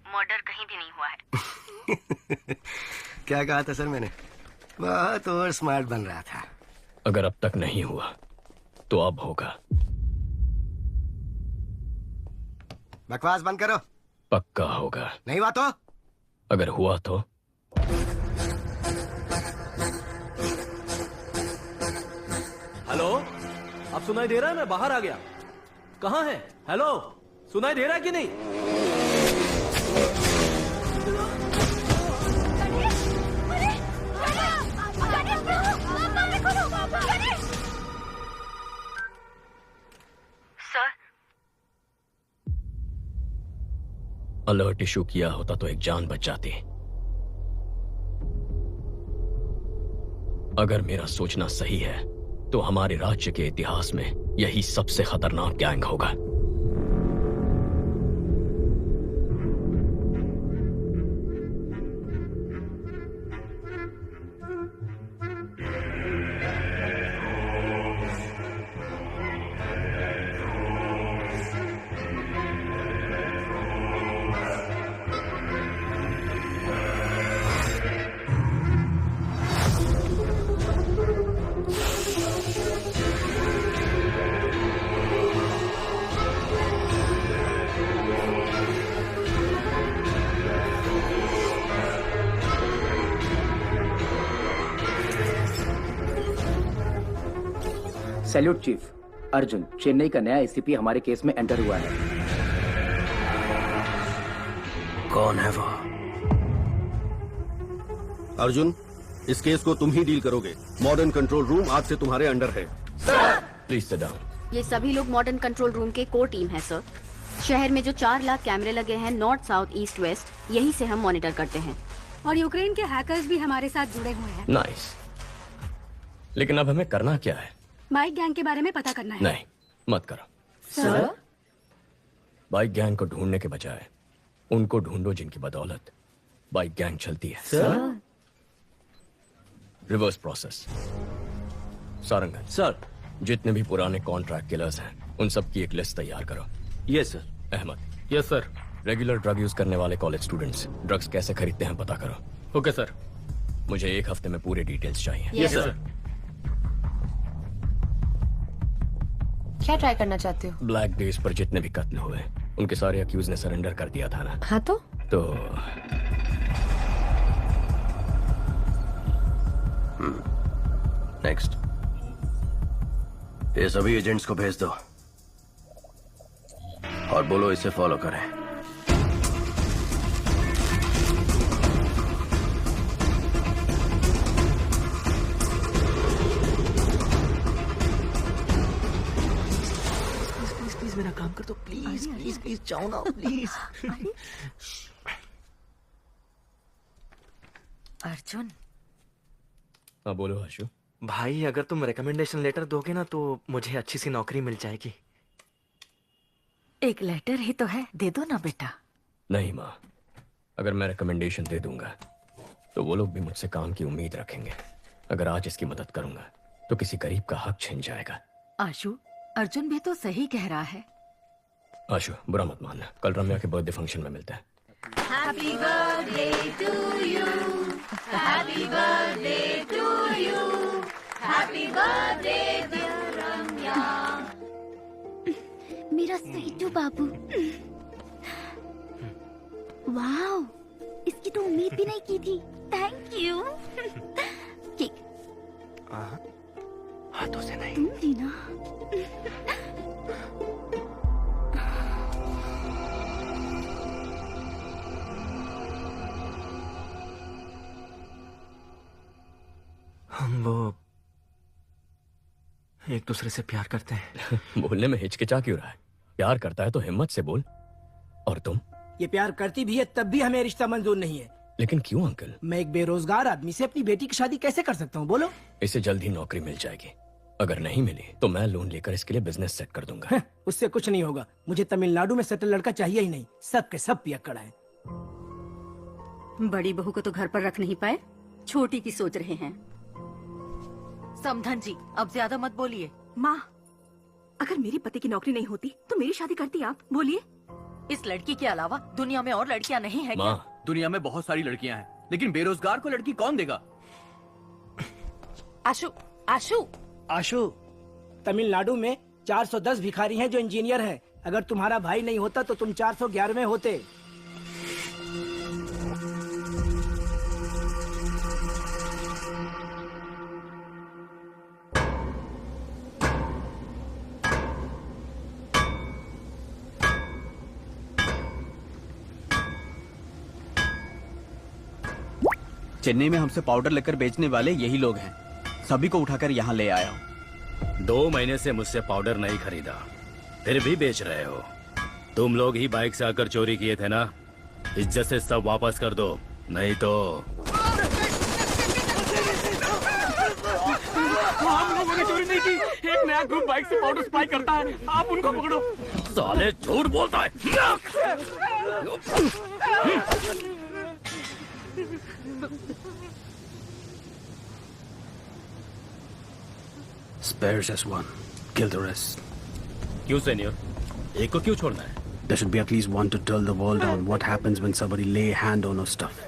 मर्डर कहीं भी नहीं हुआ है। क्या कहा था सर मैंने? बहुत और स्मार्ट बन रहा था। अगर अब तक नहीं हुआ तो अब होगा। बकवास बंद करो। पक्का होगा। नहीं हुआ तो? अगर हुआ तो? हेलो, अब सुनाई दे रहा है? मैं बाहर आ गया। कहाँ है? हेलो, सुनाई दे रहा है कि नहीं? अलर्ट इशू किया होता तो एक जान बच जाती। अगर मेरा सोचना सही है तो हमारे राज्य के इतिहास में यही सबसे खतरनाक गैंग होगा। Salute chief. अर्जुन, चेन्नई का नया एसीपी हमारे केस में एंटर हुआ है। कौन है वो? अर्जुन, इस केस को तुम ही डील करोगे। मॉडर्न कंट्रोल रूम आज से तुम्हारे अंडर है। Please sit down. ये सभी लोग मॉडर्न कंट्रोल रूम के कोर टीम है सर। शहर में जो 4 लाख कैमरे लगे हैं नॉर्थ, साउथ, ईस्ट, वेस्ट, यहीं से हम मॉनिटर करते हैं। और यूक्रेन के हैकर्स भी हमारे साथ जुड़े हुए हैं। नाइस। लेकिन अब हमें करना क्या है? बाइक गैंग के बारे में पता करना है। नहीं, मत करो सर। बाइक गैंग को ढूंढने के बजाय उनको ढूंढो जिनकी बदौलत बाइक गैंग चलती है। Sir. Reverse process. Sarangan sir, जितने भी पुराने कॉन्ट्रैक्ट किलर्स हैं उन सब की एक लिस्ट तैयार करो। Yes sir. Ahmed. Yes sir. Regular drug use करने वाले कॉलेज स्टूडेंट्स ड्रग्स कैसे खरीदते हैं पता करो। Okay sir. मुझे 1 हफ्ते में पूरे डिटेल्स चाहिए। Yes sir. क्या ट्राई करना चाहते हो? ब्लैक डेज पर जितने भी कत्ल हुए उनके सारे अक्यूज ने सरेंडर कर दिया था ना। हाँ तो नेक्स्ट। ये सभी एजेंट्स को भेज दो और बोलो इसे फॉलो करें। प्लीज मेरा काम कर दो प्लीज प्लीज प्लीज जाओ ना प्लीज। अर्जुन। हाँ बोलो आशु। भाई अगर तुम रिकमेंडेशन लेटर दोगे ना तो मुझे अच्छी सी नौकरी मिल जाएगी। एक लेटर ही तो है, दे दो ना बेटा। नहीं माँ, अगर मैं रिकमेंडेशन दे दूंगा तो वो लोग भी मुझसे काम की उम्मीद रखेंगे। अगर आज इसकी मदद करूंगा तो किसी गरीब का हक छिन जाएगा। आशु, अर्जुन भी तो सही कह रहा है। आशु बुरा मत मानना, कल रम्या के बर्थडे फंक्शन में मिलता है। Happy birthday to you. Happy birthday to you. Happy birthday dear Ramya. मेरा स्वीटू बाबू। वाओ, इसकी तो उम्मीद भी नहीं की थी। Thank you. केक हाथों से नहीं। तुम भी ना। हम वो एक दूसरे से प्यार करते हैं। बोलने में हिचकिचा क्यों रहा है? प्यार करता है तो हिम्मत से बोल। और तुम? ये प्यार करती भी है तब भी हमें रिश्ता मंजूर नहीं है। लेकिन क्यों अंकल? मैं एक बेरोजगार आदमी से अपनी बेटी की शादी कैसे कर सकता हूँ बोलो? इसे जल्द ही नौकरी मिल जाएगी। अगर नहीं मिली तो मैं लोन लेकर इसके लिए बिजनेस सेट कर दूंगा। उससे कुछ नहीं होगा। मुझे तमिलनाडु में सेटल लड़का चाहिए ही नहीं। सब के सब पियक्कड़ है। बड़ी बहू को तो घर पर रख नहीं पाए, छोटी की सोच रहे हैं। समधन जी, अब ज्यादा मत बोलिए। माँ, अगर मेरे पति की नौकरी नहीं होती तो मेरी शादी करती आप? बोलिए। इस लड़की के अलावा दुनिया में और लड़कियां नहीं है क्या? दुनिया में बहुत सारी लड़कियां हैं, लेकिन बेरोजगार को लड़की कौन देगा? आशु, आशु, आशु, तमिलनाडु में 410 भिखारी हैं जो इंजीनियर हैं। अगर तुम्हारा भाई नहीं होता तो तुम 411वें होते। चेन्नई में हमसे पाउडर लेकर बेचने वाले यही लोग हैं। सभी को उठाकर यहाँ ले आया हूँ। 2 महीने से मुझसे पाउडर नहीं खरीदा, फिर भी बेच रहे हो। तुम लोग ही बाइक से आकर चोरी किए थे ना? इज्जत से सब वापस कर दो, नहीं तो। हम लोगों ने चोरी नहीं की। एक नया ग्रुप बाइक से पाउडर सप्लाई करता है, आप उनको पकड़ो। साले झूठ बोलता है। Spare just one. Kill the rest. क्यों सीनियर? एक को क्यों छोड़ना है? There should be at least one to tell the world on what happens when somebody lay hand on our stuff.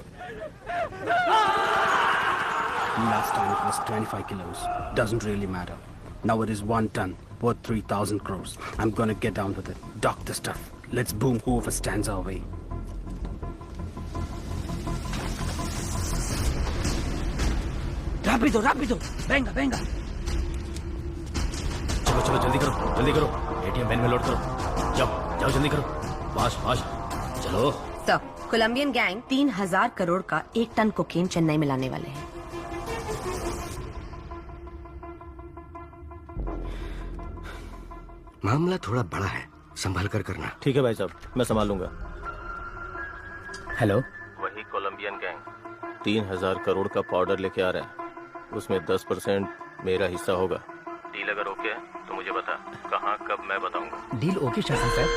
Last time it was 25 kilos. Doesn't really matter. Now it is 1 ton, worth 3,000 crores. I'm gonna get down with it. Dock the stuff. Let's boom whoever stands our way. Rápido, rápido. Venga, venga. चलो चलो जल्दी करो जल्दी करो, ATM van में load करो, जाओ जाओ जल्दी करो, फास्ट फास्ट चलो। सर, कोलंबियन गैंग 3000 करोड़ का 1 टन कोकेन चेन्नई में लाने वाले हैं। मामला थोड़ा बड़ा है, संभाल कर करना। ठीक है भाई साहब, मैं संभाल लूंगा। हेलो, वही कोलंबियन गैंग 3000 करोड़ का पाउडर लेके आ रहा है, उसमें 10% मेरा हिस्सा होगा। डील अगर ओके है तो मुझे बता, कहाँ कब मैं बताऊंगा। Deal okay Shasan sir.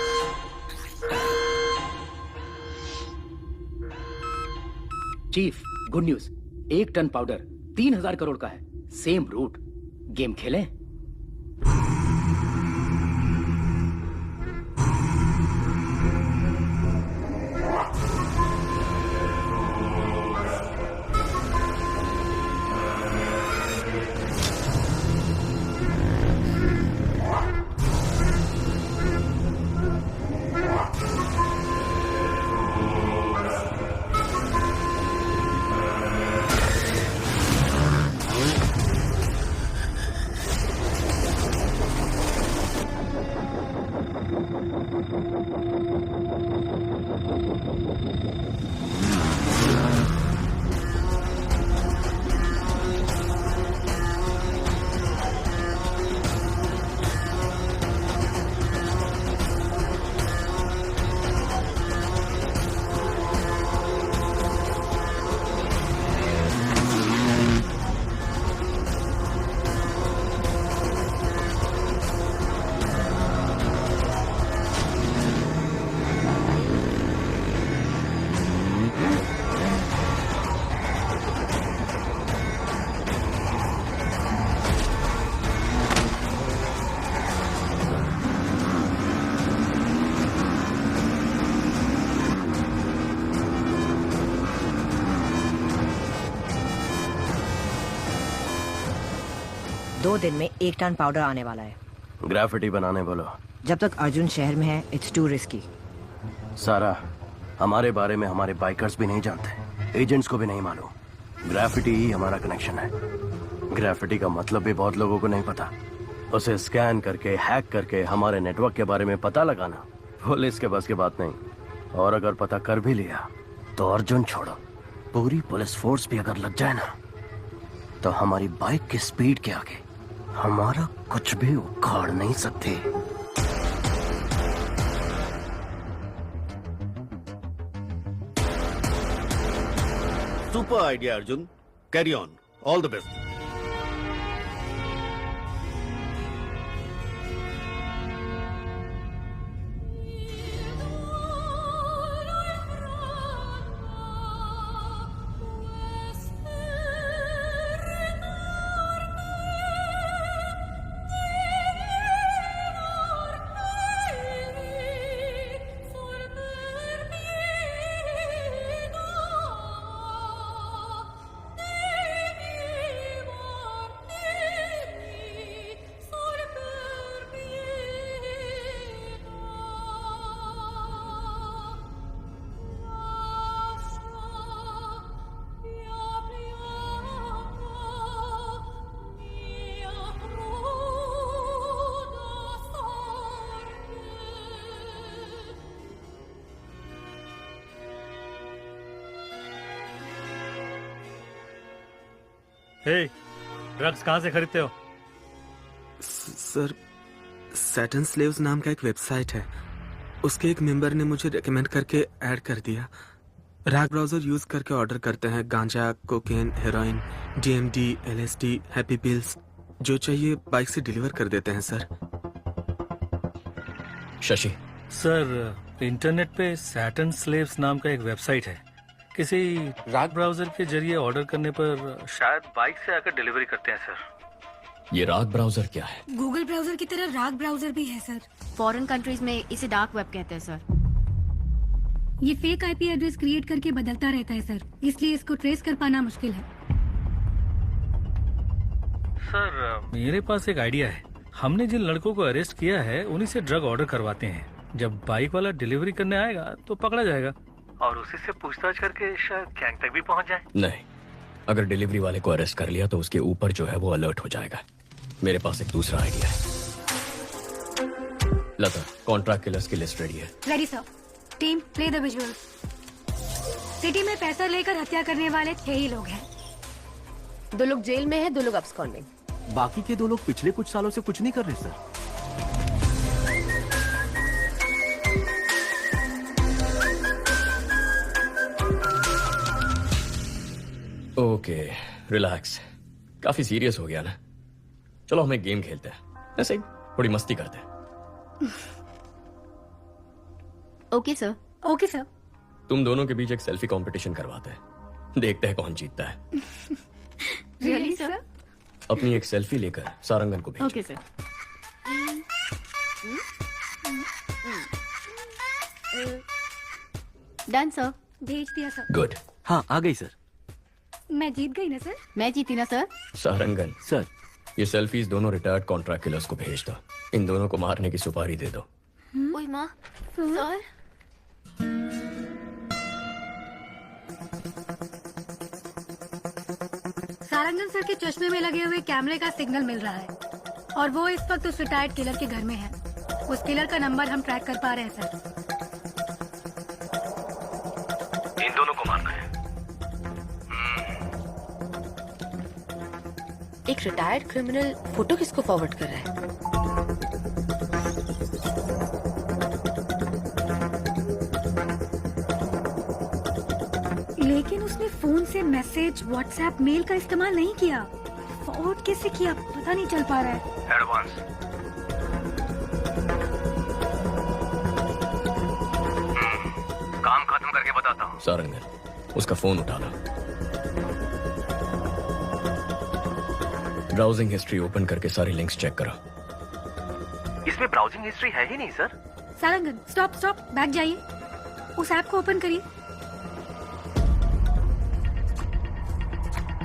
Chief, good news, 1 ton powder 3000 crore का है, सेम रूट। गेम खेलें? दो दिन में 1 टन पाउडर आने वाला है। ग्राफिटी बनाने बोलो। जब तक अर्जुन शहर में है, इट्स टू रिस्की। सारा, हमारे बारे में हमारे बाइकर्स भी नहीं जानते, एजेंट्स को भी नहीं मालूम। ग्राफिटी ही हमारा कनेक्शन है। ग्राफिटी का मतलब भी बहुत लोगों को नहीं पता। उसे स्कैन करके, हैक करके हमारे नेटवर्क के बारे में पता लगाना पुलिस के बस की बात नहीं। और अगर पता कर भी लिया तो अर्जुन छोड़ो, पूरी पुलिस फोर्स भी अगर लग जाए ना, तो हमारी बाइक की स्पीड के आगे हमारा कुछ भी उखाड़ नहीं सकते। Super idea Arjun, carry on, all the best. Hey, drugs कहाँ से खरीदते हो? सर, सैटन स्लेव्स नाम का एक वेबसाइट है, उसके एक मेंबर ने मुझे रेकमेंड करके ऐड कर दिया। रैग ब्राउजर यूज करके ऑर्डर करते हैं गांजा, cocaine, heroin, DMD, LSD, happy pills, जो चाहिए बाइक से डिलीवर कर देते हैं सर। शशि सर, इंटरनेट पे सैटन स्लेव्स नाम का एक वेबसाइट है, किसी राग ब्राउजर के जरिए ऑर्डर करने पर शायद बाइक से आकर डिलीवरी करते हैं सर। ये राग ब्राउजर क्या है? गूगल ब्राउजर की तरह राग ब्राउजर भी है सर। फॉरेन कंट्रीज में इसे डार्क वेब कहते हैं सर। ये फेक IP एड्रेस क्रिएट करके बदलता रहता है सर, इसलिए इसको ट्रेस कर पाना मुश्किल है। सर, मेरे पास एक आइडिया है। हमने जिन लड़कों को अरेस्ट किया है उन्हीं से ड्रग ऑर्डर करवाते हैं। जब बाइक वाला डिलीवरी करने आएगा तो पकड़ा जाएगा और उसी से पूछताछ करके शायद गैंग तक भी पहुंच जाए। नहीं, अगर डिलीवरी वाले को अरेस्ट कर लिया तो उसके ऊपर जो है वो अलर्ट हो जाएगा। मेरे पास एक दूसरा आइडिया है। लता, कॉन्ट्रैक्ट किलर्स की लिस्ट रेडी है। Ready sir. Team play the visuals. City में पैसा लेकर हत्या करने वाले 6 ही लोग हैं। 2 लोग जेल में हैं, 2 लोग अब्सकॉन्डिंग। बाकी के 2 लोग पिछले कुछ सालों से कुछ नहीं कर रहे सर। Okay, relax. काफी सीरियस हो गया ना। चलो हम एक गेम खेलते हैं, ऐसे ही थोड़ी मस्ती करते हैं। Okay sir. Okay sir. तुम दोनों के बीच एक सेल्फी कंपटीशन करवाते हैं, देखते हैं कौन जीतता है। Really sir? अपनी एक सेल्फी लेकर सारंगन को भेजो। Okay sir. Done sir. भेज दिया सर। गुड। हाँ, आ गई सर। मैं जीत गई ना सर? मैं जीती ना सर? सारंगन सर, ये सेल्फीज दोनों रिटायर्ड कॉन्ट्रैक्ट किलर्स को भेज दो। इन दोनों को मारने की सुपारी दे दो। ओए माँ, सर। सारंगन सर के चश्मे में लगे हुए कैमरे का सिग्नल मिल रहा है और वो इस वक्त उस रिटायर्ड किलर के घर में है। उस किलर का नंबर हम ट्रैक कर पा रहे हैं सर। इन दोनों को मारना है। एक रिटायर्ड क्रिमिनल फोटो किसको फॉरवर्ड कर रहा है? लेकिन उसने फोन से मैसेज, व्हाट्सएप, मेल का इस्तेमाल नहीं किया। फॉरवर्ड कैसे किया पता नहीं चल पा रहा है। एडवांस। काम खत्म करके बताता हूँ। सारंगन, उसका फोन उठाना। ब्राउजिंग हिस्ट्री ओपन करके सारी लिंक्स चेक करो। इसमें ब्राउजिंग हिस्ट्री है ही नहीं sir. Sarangan stop stop, back जाइए। उस ऐप को ओपन करिए।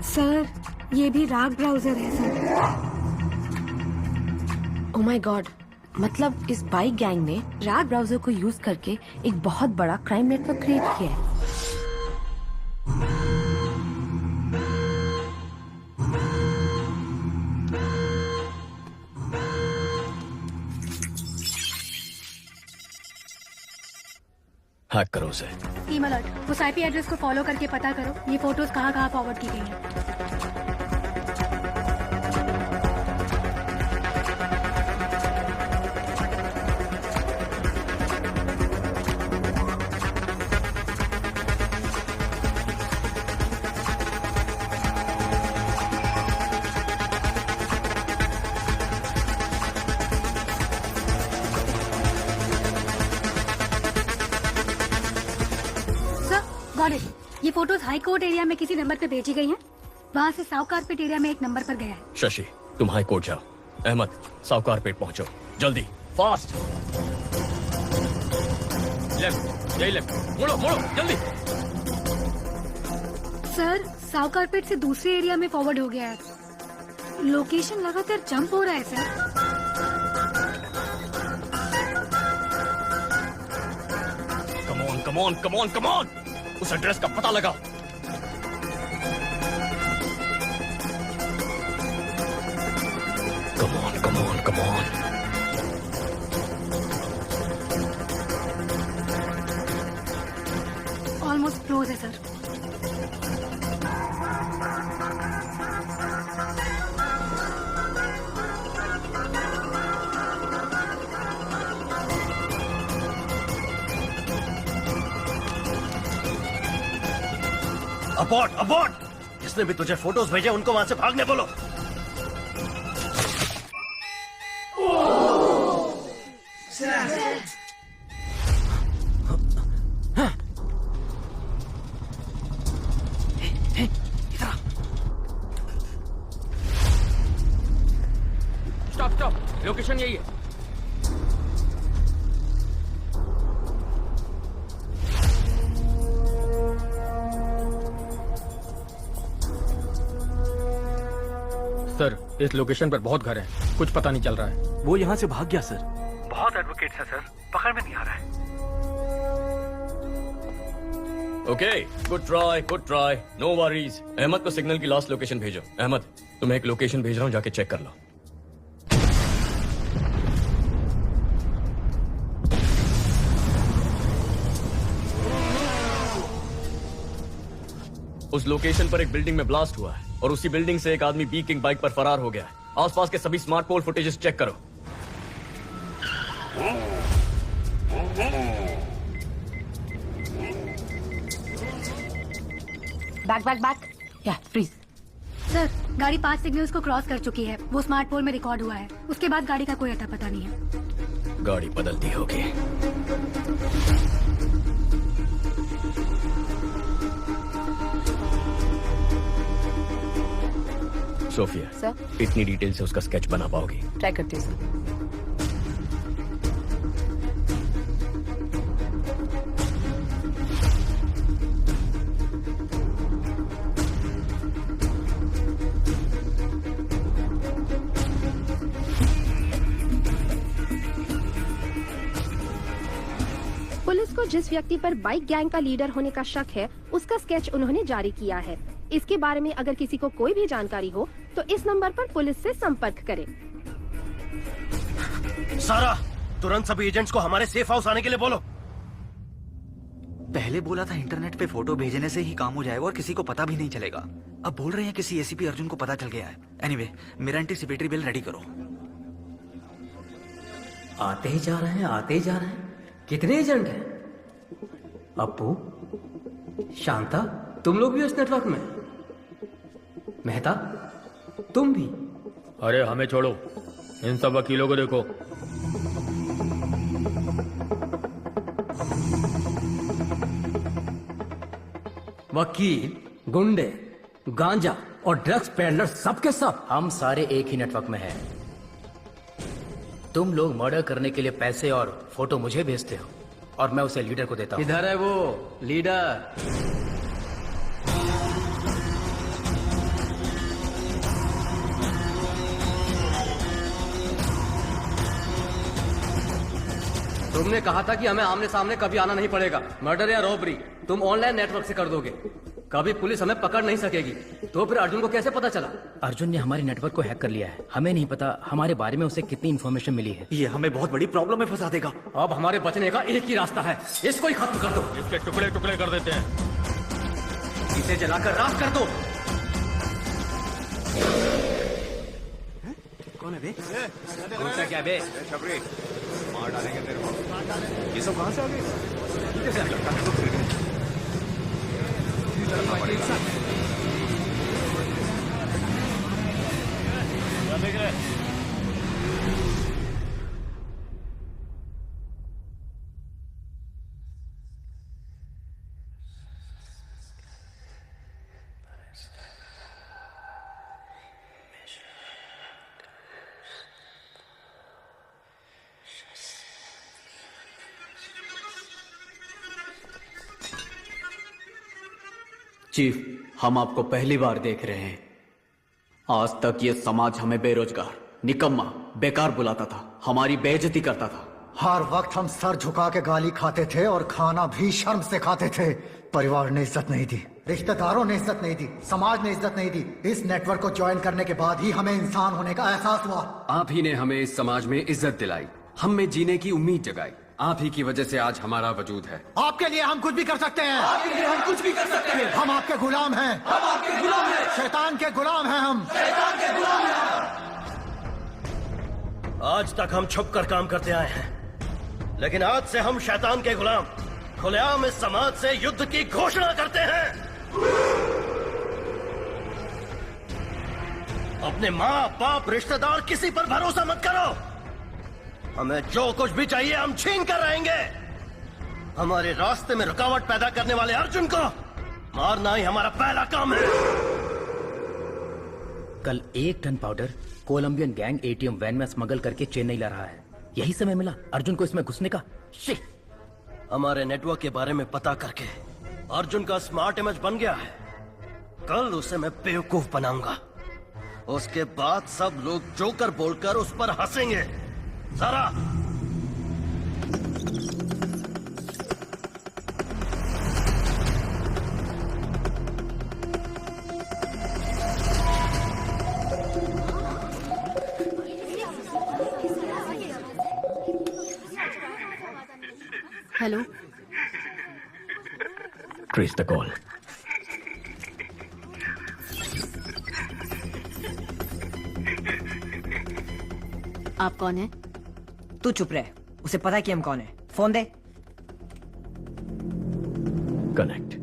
सर, ये भी राग ब्राउजर है सर। ओह माय गॉड, मतलब इस बाइक गैंग ने राग ब्राउजर को यूज करके एक बहुत बड़ा क्राइम नेटवर्क क्रिएट किया है। हैक करो उसे। टीम अलर्ट, उस आईपी एड्रेस को फॉलो करके पता करो ये फोटोज कहाँ कहाँ फॉरवर्ड की गई हैं। ये फोटोज हाई कोर्ट एरिया में किसी नंबर पे भेजी गई हैं। वहाँ से साउथ कारपेट एरिया में एक नंबर पर गया है। शशि, तुम हाई कोर्ट जाओ। अहमद, साउथ कारपेट पहुंचो, जल्दी, फास्ट। लेफ्ट, यही लेफ्ट, मुड़ो मुड़ो, जल्दी। सर, साउथ कारपेट से दूसरे एरिया में फॉरवर्ड हो गया है। लोकेशन लगातार जंप हो रहा है sir. Come on come on come on come on, उस एड्रेस का पता लगाओ। Come on come on come on. Almost close है सर। अबॉर्ट अबॉर्ट, जिसने भी तुझे फोटोज भेजे उनको वहां से भागने बोलो। स्टॉप स्टॉप, लोकेशन यही है। सर, इस लोकेशन पर बहुत घर हैं, कुछ पता नहीं चल रहा है। वो यहाँ से भाग गया सर। बहुत एडवोकेट है सर, पकड़ में नहीं आ रहा है। Okay, good try good try, no worries. Ahmed को सिग्नल की लास्ट लोकेशन भेजो। अहमद, तुम्हें एक लोकेशन भेज रहा हूँ, जाके चेक कर लो। उस लोकेशन पर एक बिल्डिंग में ब्लास्ट हुआ है और उसी बिल्डिंग से एक आदमी बी किंग बाइक पर फरार हो गया है। आसपास के सभी स्मार्ट पोल फुटेजेस चेक करो। बैक या फ्रीज। सर, गाड़ी 5 सिग्नल्स को क्रॉस कर चुकी है। वो स्मार्ट पोल में रिकॉर्ड हुआ है। उसके बाद गाड़ी का कोई अता पता नहीं है। गाड़ी बदलती होगी। सोफिया सर, इतनी डिटेल से उसका स्केच बना पाओगी? ट्राई करती हूँ सर। पुलिस को जिस व्यक्ति पर बाइक गैंग का लीडर होने का शक है, उसका स्केच उन्होंने जारी किया है। इसके बारे में अगर किसी को कोई भी जानकारी हो तो इस नंबर पर पुलिस से संपर्क करें। सारा, तुरंत सभी एजेंट्स को हमारे सेफ हाउस आने के लिए बोलो। पहले बोला था इंटरनेट पे फोटो भेजने से ही काम हो जाएगा और किसी को पता भी नहीं चलेगा। अब बोल रहे हैं किसी एसीपी अर्जुन को पता चल गया है। एनीवे, मेरा एंटीसिपेटरी बिल रेडी करो। आते ही जा रहे हैं। कितने एजेंट हैं? अप्पू, शांता, तुम लोग भी इस नेटवर्क में? मेहता, तुम भी? अरे हमें छोड़ो, इन सब वकीलों को देखो। वकील, गुंडे, गांजा और ड्रग्स पेडलर सबके सब हम सारे एक ही नेटवर्क में हैं। तुम लोग मर्डर करने के लिए पैसे और फोटो मुझे भेजते हो और मैं उसे लीडर को देता हूँ। किधर है वो लीडर? तुमने कहा था कि हमें आमने सामने कभी आना नहीं पड़ेगा। मर्डर या रॉबरी तुम ऑनलाइन नेटवर्क से कर दोगे। कभी पुलिस हमें पकड़ नहीं सकेगी। तो फिर अर्जुन को कैसे पता चला? अर्जुन ने हमारे नेटवर्क को हैक कर लिया है। हमें नहीं पता हमारे बारे में उसे कितनी इन्फॉर्मेशन मिली है। ये हमें बहुत बड़ी प्रॉब्लम में फंसा देगा। अब हमारे बचने का एक ही रास्ता है, इसको ही खत्म कर दो। इसके टुकड़े टुकड़े कर देते हैं। इसे जलाकर राख कर दो। कौन है बे? क्या बे? छपरी, मार डालेंगे तेरे को। ये सब कहाँ से आ गए? कैसे आ गए? चीफ, हम आपको पहली बार देख रहे हैं। आज तक ये समाज हमें बेरोजगार, निकम्मा, बेकार बुलाता था, हमारी बेइज्जती करता था। हर वक्त हम सर झुका के गाली खाते थे और खाना भी शर्म से खाते थे। परिवार ने इज्जत नहीं दी, रिश्तेदारों ने इज्जत नहीं दी, समाज ने इज्जत नहीं दी। इस नेटवर्क को ज्वाइन करने के बाद ही हमें इंसान होने का एहसास हुआ। आप ही ने हमें इस समाज में इज्जत दिलाई, हम में जीने की उम्मीद जगाई। आप ही की वजह से आज हमारा वजूद है। आपके लिए हम कुछ भी कर सकते हैं। आपके लिए हम कुछ भी कर सकते हैं। हम आपके गुलाम हैं। हम आपके गुलाम हैं। शैतान के गुलाम हैं हम। शैतान के गुलाम हैं हम। आज तक हम छुप कर काम करते आए हैं, लेकिन आज से हम शैतान के गुलाम खुलेआम इस समाज से युद्ध की घोषणा करते हैं। अपने माँ बाप रिश्तेदार किसी पर भरोसा मत करो। हमें जो कुछ भी चाहिए हम छीन कर रहेंगे। हमारे रास्ते में रुकावट पैदा करने वाले अर्जुन को मारना ही हमारा पहला काम है। कल 1 ton powder Colombian gang ATM van में स्मगल करके चेन्नई ला रहा है। यही समय मिला अर्जुन को इसमें घुसने का। शिट! हमारे नेटवर्क के बारे में पता करके अर्जुन का स्मार्ट इमेज बन गया है। कल उसे मैं बेवकूफ बनाऊंगा। उसके बाद सब लोग जोकर बोलकर उस पर हंसेंगे। सारा, हेलो, ट्रेस द कॉल। आप कौन है? तू चुप रहे, उसे पता है कि हम कौन है। Phone they. Connect.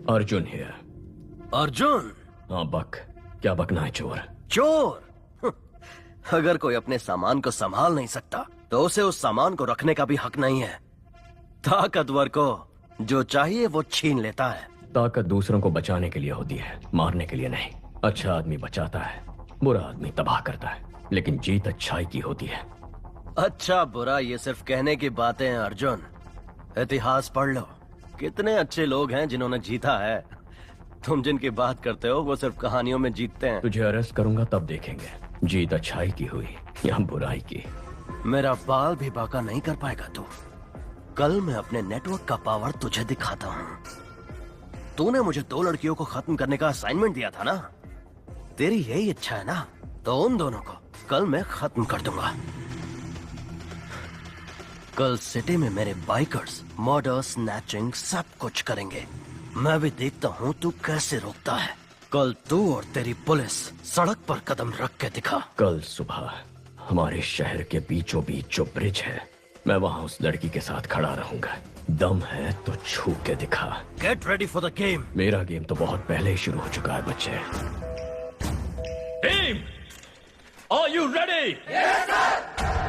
Arjun here. Arjun? हाँ बक, क्या बकना है चोर? चोर? अगर कोई अपने सामान को संभाल नहीं सकता तो उसे उस सामान को रखने का भी हक नहीं है। ताकतवर को जो चाहिए वो छीन लेता है। ताकत दूसरों को बचाने के लिए होती है, मारने के लिए नहीं। अच्छा आदमी बचाता है, बुरा आदमी तबाह करता है, लेकिन जीत अच्छाई की होती है। अच्छा बुरा ये सिर्फ कहने की बातें हैं अर्जुन। इतिहास पढ़ लो, कितने अच्छे लोग हैं जिन्होंने जीता है। तुम जिनकी बात करते हो वो सिर्फ कहानियों में जीतते हैं। तुझे अरेस्ट करूंगा तब देखेंगे जीत अच्छाई की हुई या बुराई की। मेरा बाल भी बाका नहीं कर पाएगा तू। कल मैं अपने नेटवर्क का पावर तुझे दिखाता हूँ। तूने मुझे 2 लड़कियों को खत्म करने का असाइनमेंट दिया था ना? तेरी यही इच्छा है ना? तो उन दोनों को कल मैं खत्म कर दूंगा। कल सिटी में मेरे बाइकर्स मर्डर, स्नैचिंग सब कुछ करेंगे। मैं भी देखता हूँ तू कैसे रोकता है। कल तू और तेरी पुलिस सड़क पर कदम रख के दिखा। कल सुबह हमारे शहर के बीचों बीच जो ब्रिज है, मैं वहाँ उस लड़की के साथ खड़ा रहूंगा। दम है तो छू के दिखा। Get ready for the game. मेरा गेम तो बहुत पहले ही शुरू हो चुका है बच्चे। Team, are you ready? Yes sir.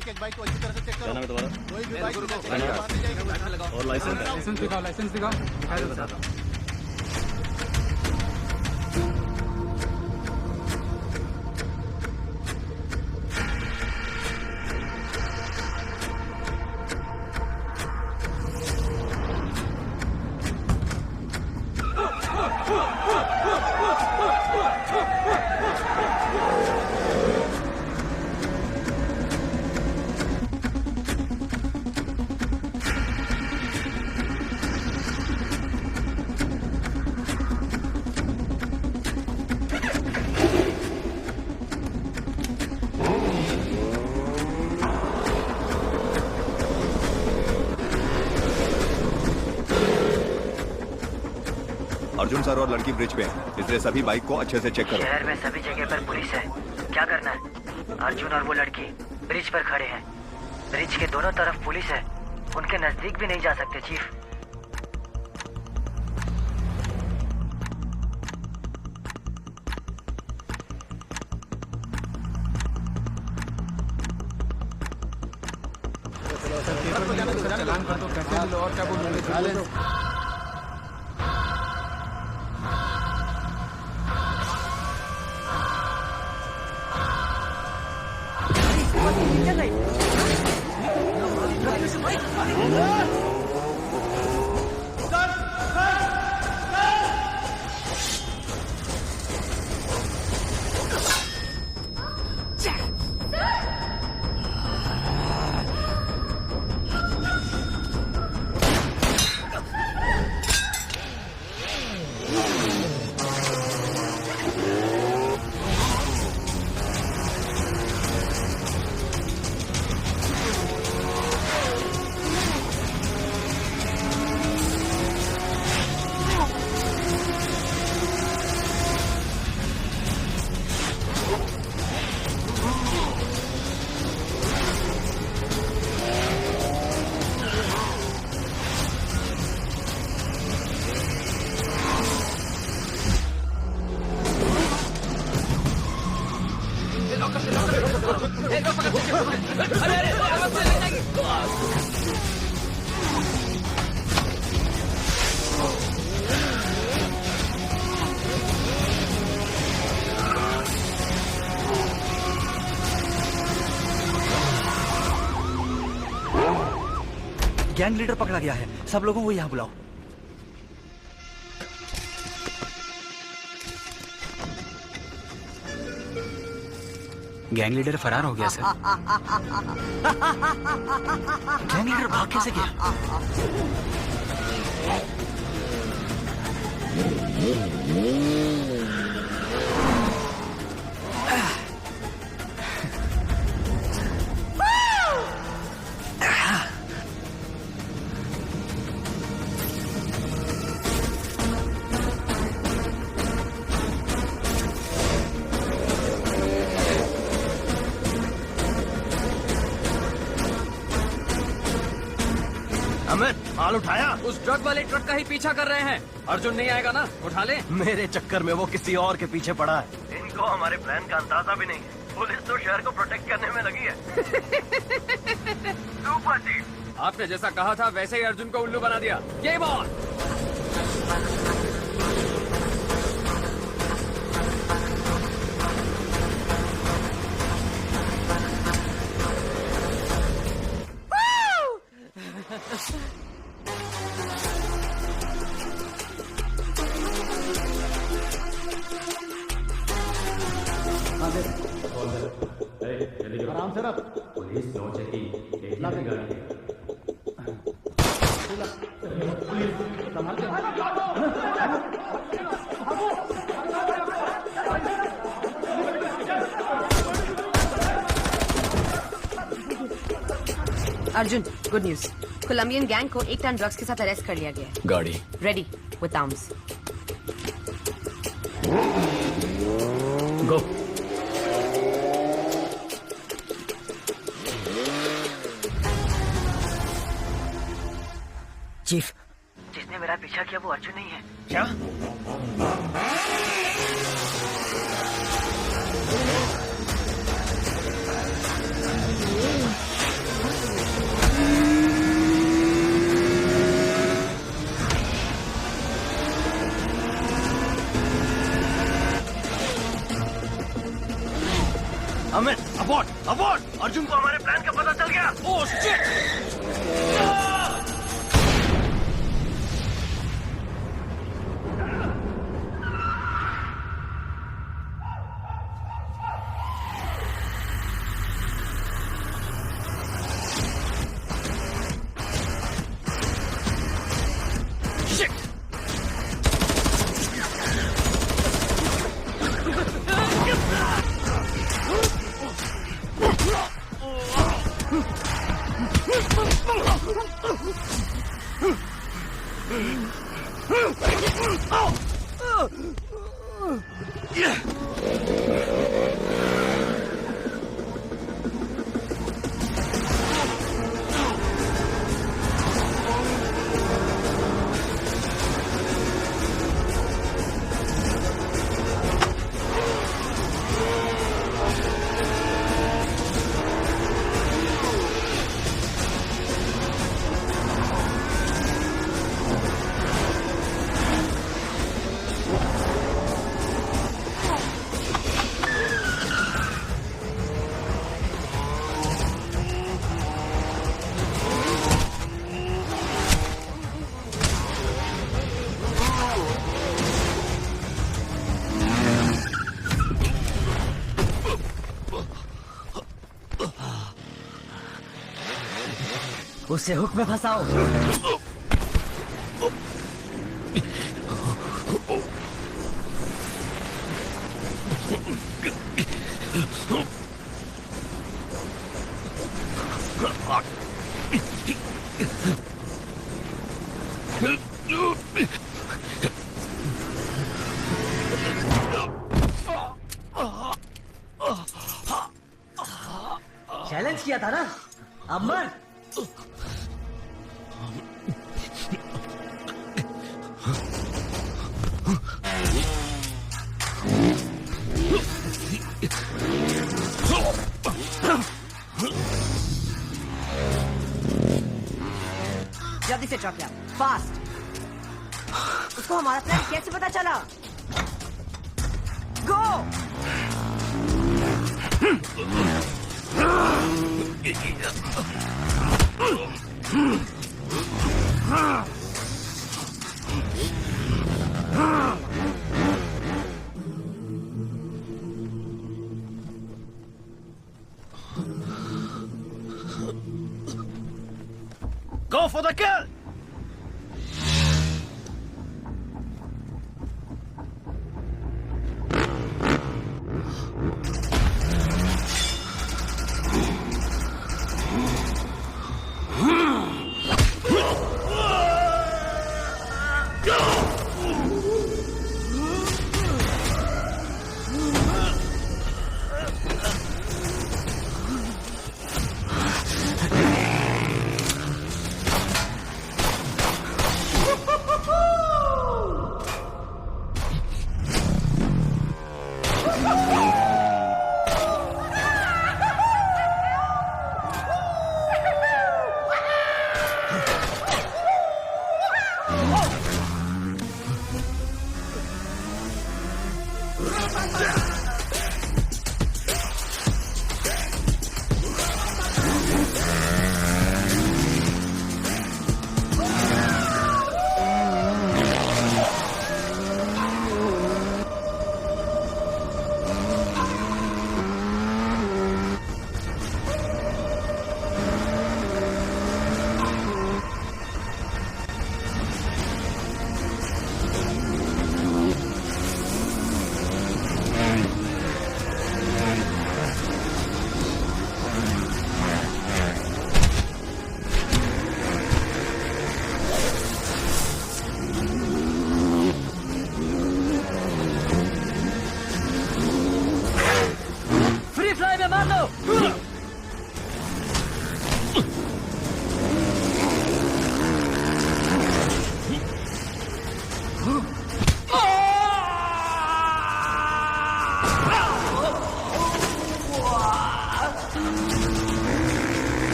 एक बाइक को अच्छी तरह से चेक करो। कोई भी बाइक और लाइसेंस दिखाओ, लाइसेंस दिखाओ। अर्जुन सर और लड़की ब्रिज पे हैं, इसलिए सभी बाइक को अच्छे से चेक करो। शहर में सभी जगह पर पुलिस है, क्या करना है? अर्जुन और वो लड़की ब्रिज पर खड़े हैं। ब्रिज के दोनों तरफ पुलिस है, उनके नजदीक भी नहीं जा सकते चीफ। चलान कर दो, पैसे भी लो और क्या बोल। गैंग लीडर पकड़ा गया है, सब लोगों को यहाँ बुलाओ। गैंग लीडर फरार हो गया सर। गैंग लीडर भाग कैसे गया? अमित माल उठाया? उस ट्रक वाले ट्रक का ही पीछा कर रहे हैं। अर्जुन नहीं आएगा ना, उठा ले। मेरे चक्कर में वो किसी और के पीछे पड़ा है। इनको हमारे प्लान का अंदाजा भी नहीं है। पुलिस तो शहर को प्रोटेक्ट करने में लगी है। सुपर चीफ, आपने जैसा कहा था वैसे ही अर्जुन को उल्लू बना दिया। Game on. आराम से रख। Police no checking. Arjun, good news. Colombian gang को 1 टन ड्रग्स के साथ अरेस्ट कर लिया गया है। गाड़ी ready with arms. Go. Chief, जिसने मेरा पीछा किया वो अर्जुन नहीं है। क्या? Amit, abort, abort! अर्जुन को हमारे प्लान का पता चल गया। Oh shit! उसे हुक में फंसाओ। चैलेंज किया था ना, अब मर। जल्दी से ट्रक लाओ, फास्ट। उसको हमारा प्लान कैसे पता चला? गो। Go for the kill!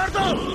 मार दो।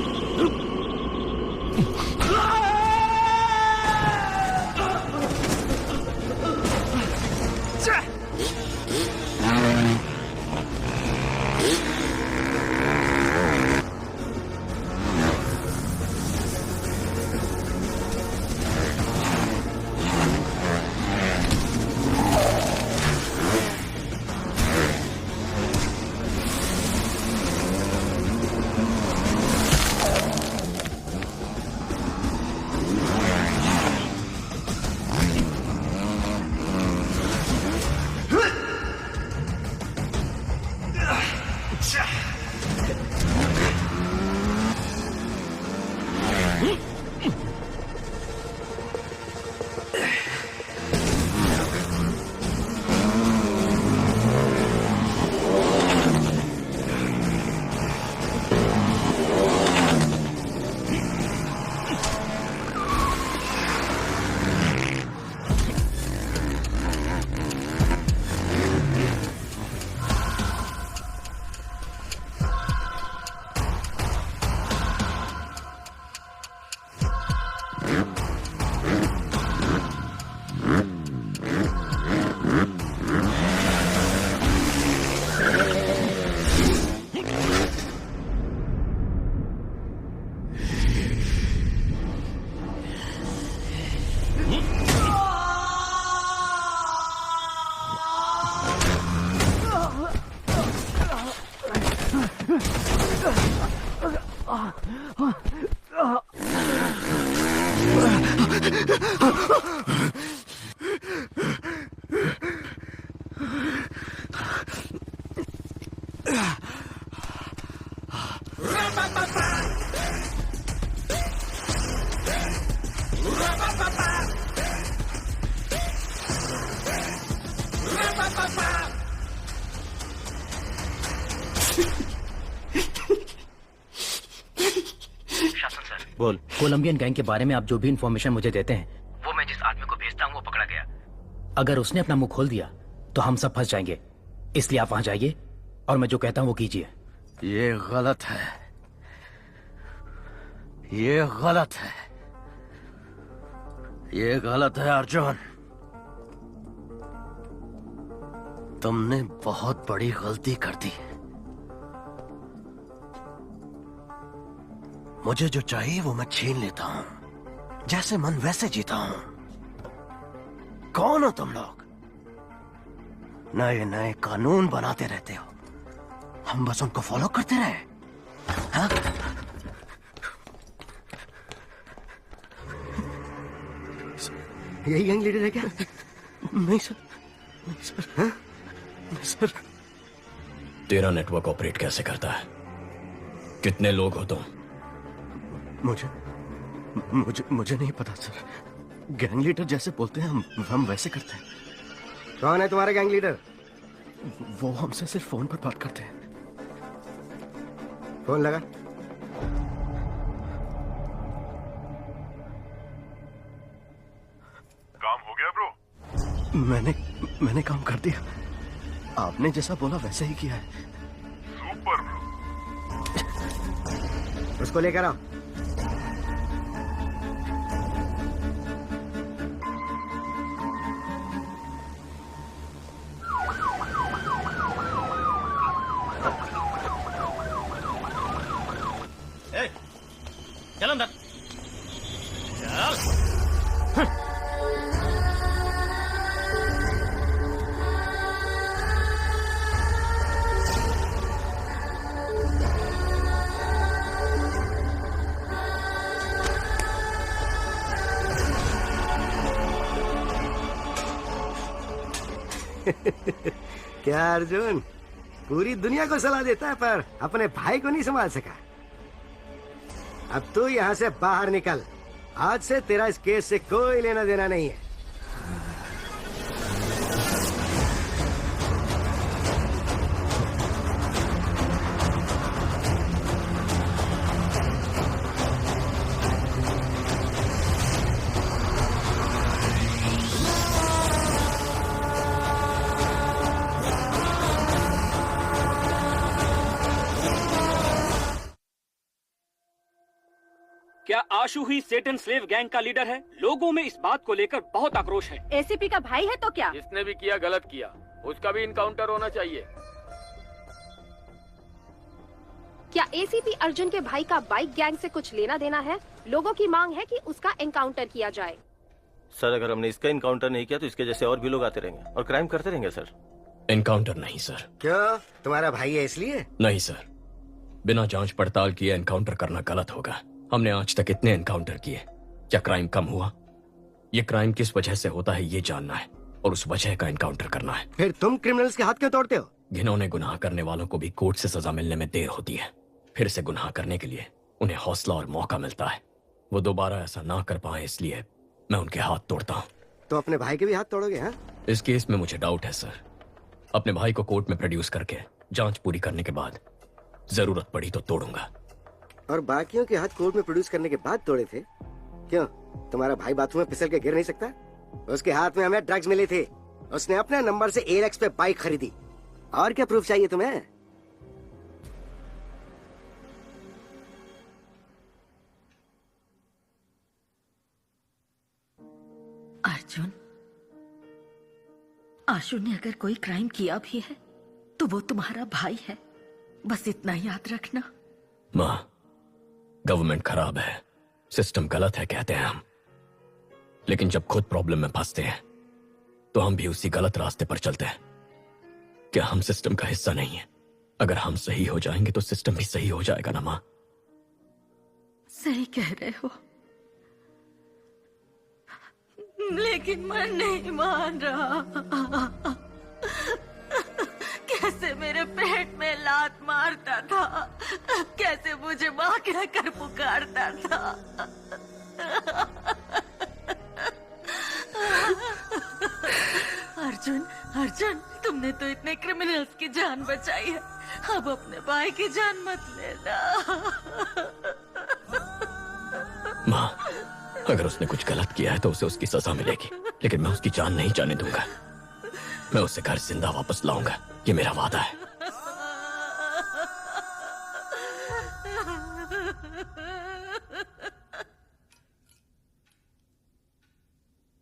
बोल। कोलंबियन गैंग के बारे में आप जो भी इंफॉर्मेशन मुझे देते हैं वो मैं जिस आदमी को भेजता हूँ वो पकड़ा गया। अगर उसने अपना मुंह खोल दिया तो हम सब फंस जाएंगे, इसलिए आप वहां जाइए और मैं जो कहता हूं वो कीजिए। ये गलत है, ये गलत है, ये गलत है अर्जुन। तुमने बहुत बड़ी गलती कर दी। मुझे जो चाहिए वो मैं छीन लेता हूं, जैसे मन वैसे जीता हूं। कौन हो तुम लोग? नए नए कानून बनाते रहते हो, हम बस उनको फॉलो करते रहे। हाँ? यही गैंग लीडर है क्या? नहीं सर, नहीं सर। हाँ? नहीं सर। तेरा नेटवर्क ऑपरेट कैसे करता है? कितने लोग हो तुम? मुझे मुझे मुझे नहीं पता सर। गैंग लीडर जैसे बोलते हैं हम वैसे करते हैं। कौन है तुम्हारा गैंग लीडर? वो हमसे सिर्फ फोन पर बात करते हैं। फोन लगा। काम हो गया ब्रो? मैंने काम कर दिया। आपने जैसा बोला वैसे ही किया है। Super bro. उसको लेकर आओ। चल अंदर चल। क्या अर्जुन, पूरी दुनिया को सलाह देता है पर अपने भाई को नहीं संभाल सका। अब तू यहाँ से बाहर निकल। आज से तेरा इस केस से कोई लेना देना नहीं है। क्या आशु ही सेटन स्लेव गैंग का लीडर है? लोगों में इस बात को लेकर बहुत आक्रोश है। एसीपी का भाई है तो क्या? जिसने भी किया गलत किया, उसका भी इनकाउंटर होना चाहिए। क्या एसीपी अर्जुन के भाई का बाइक गैंग से कुछ लेना देना है? लोगों की मांग है कि उसका एनकाउंटर किया जाए। सर, अगर हमने इसका इनकाउंटर नहीं किया तो इसके जैसे और भी लोग आते रहेंगे और क्राइम करते रहेंगे सर। एनकाउंटर नहीं सर। क्यों? तुम्हारा भाई है इसलिए? नहीं सर, बिना जांच पड़ताल किए एनकाउंटर करना गलत होगा। हमने आज तक इतने एनकाउंटर किए, क्या क्राइम कम हुआ? ये क्राइम किस वजह से होता है ये जानना है और उस वजह का एनकाउंटर करना है। फिर तुम क्रिमिनल्स के हाथ क्यों तोड़ते हो? घिनौने गुनाह करने वालों को भी कोर्ट से सजा मिलने में देर होती है। फिर से गुनाह करने के लिए उन्हें हौसला और मौका मिलता है। वो दोबारा ऐसा ना कर पाए, इसलिए मैं उनके हाथ तोड़ता हूँ। तो अपने भाई के भी हाथ तोड़ोगे? हाँ, इस केस में मुझे डाउट है सर। अपने भाई को कोर्ट में प्रोड्यूस करके जांच पूरी करने के बाद जरूरत पड़ी तो तोड़ूंगा। और बाकियों के हाथ कोर्ट में प्रोड्यूस करने के बाद तोड़े थे? क्यों, तुम्हारा भाई बाथरूम में फिसल के गिर नहीं सकता? उसके हाथ में हमें ड्रग्स मिले थे, उसने अपने नंबर से एयरएक्स पे बाइक खरीदी। और क्या प्रूफ चाहिए तुम्हें? अर्जुन, आशु ने अगर कोई क्राइम किया भी है तो वो तुम्हारा भाई है, बस इतना याद रखना। माँ, गवर्नमेंट खराब है, सिस्टम गलत है कहते हैं हम, लेकिन जब खुद प्रॉब्लम में फंसते हैं तो हम भी उसी गलत रास्ते पर चलते हैं। क्या हम सिस्टम का हिस्सा नहीं है? अगर हम सही हो जाएंगे तो सिस्टम भी सही हो जाएगा ना माँ? सही कह रहे हो, लेकिन मन नहीं मान रहा। कैसे मेरे पेट में लात मारता था, कैसे मुझे माँ कहकर पुकारता था। अर्जुन, अर्जुन, तुमने तो इतने क्रिमिनल्स की जान बचाई है, अब अपने भाई की जान मत लेना। माँ, अगर उसने कुछ गलत किया है तो उसे उसकी सजा मिलेगी, लेकिन मैं उसकी जान नहीं जाने दूंगा। मैं उसे घर जिंदा वापस लाऊंगा, ये मेरा वादा है।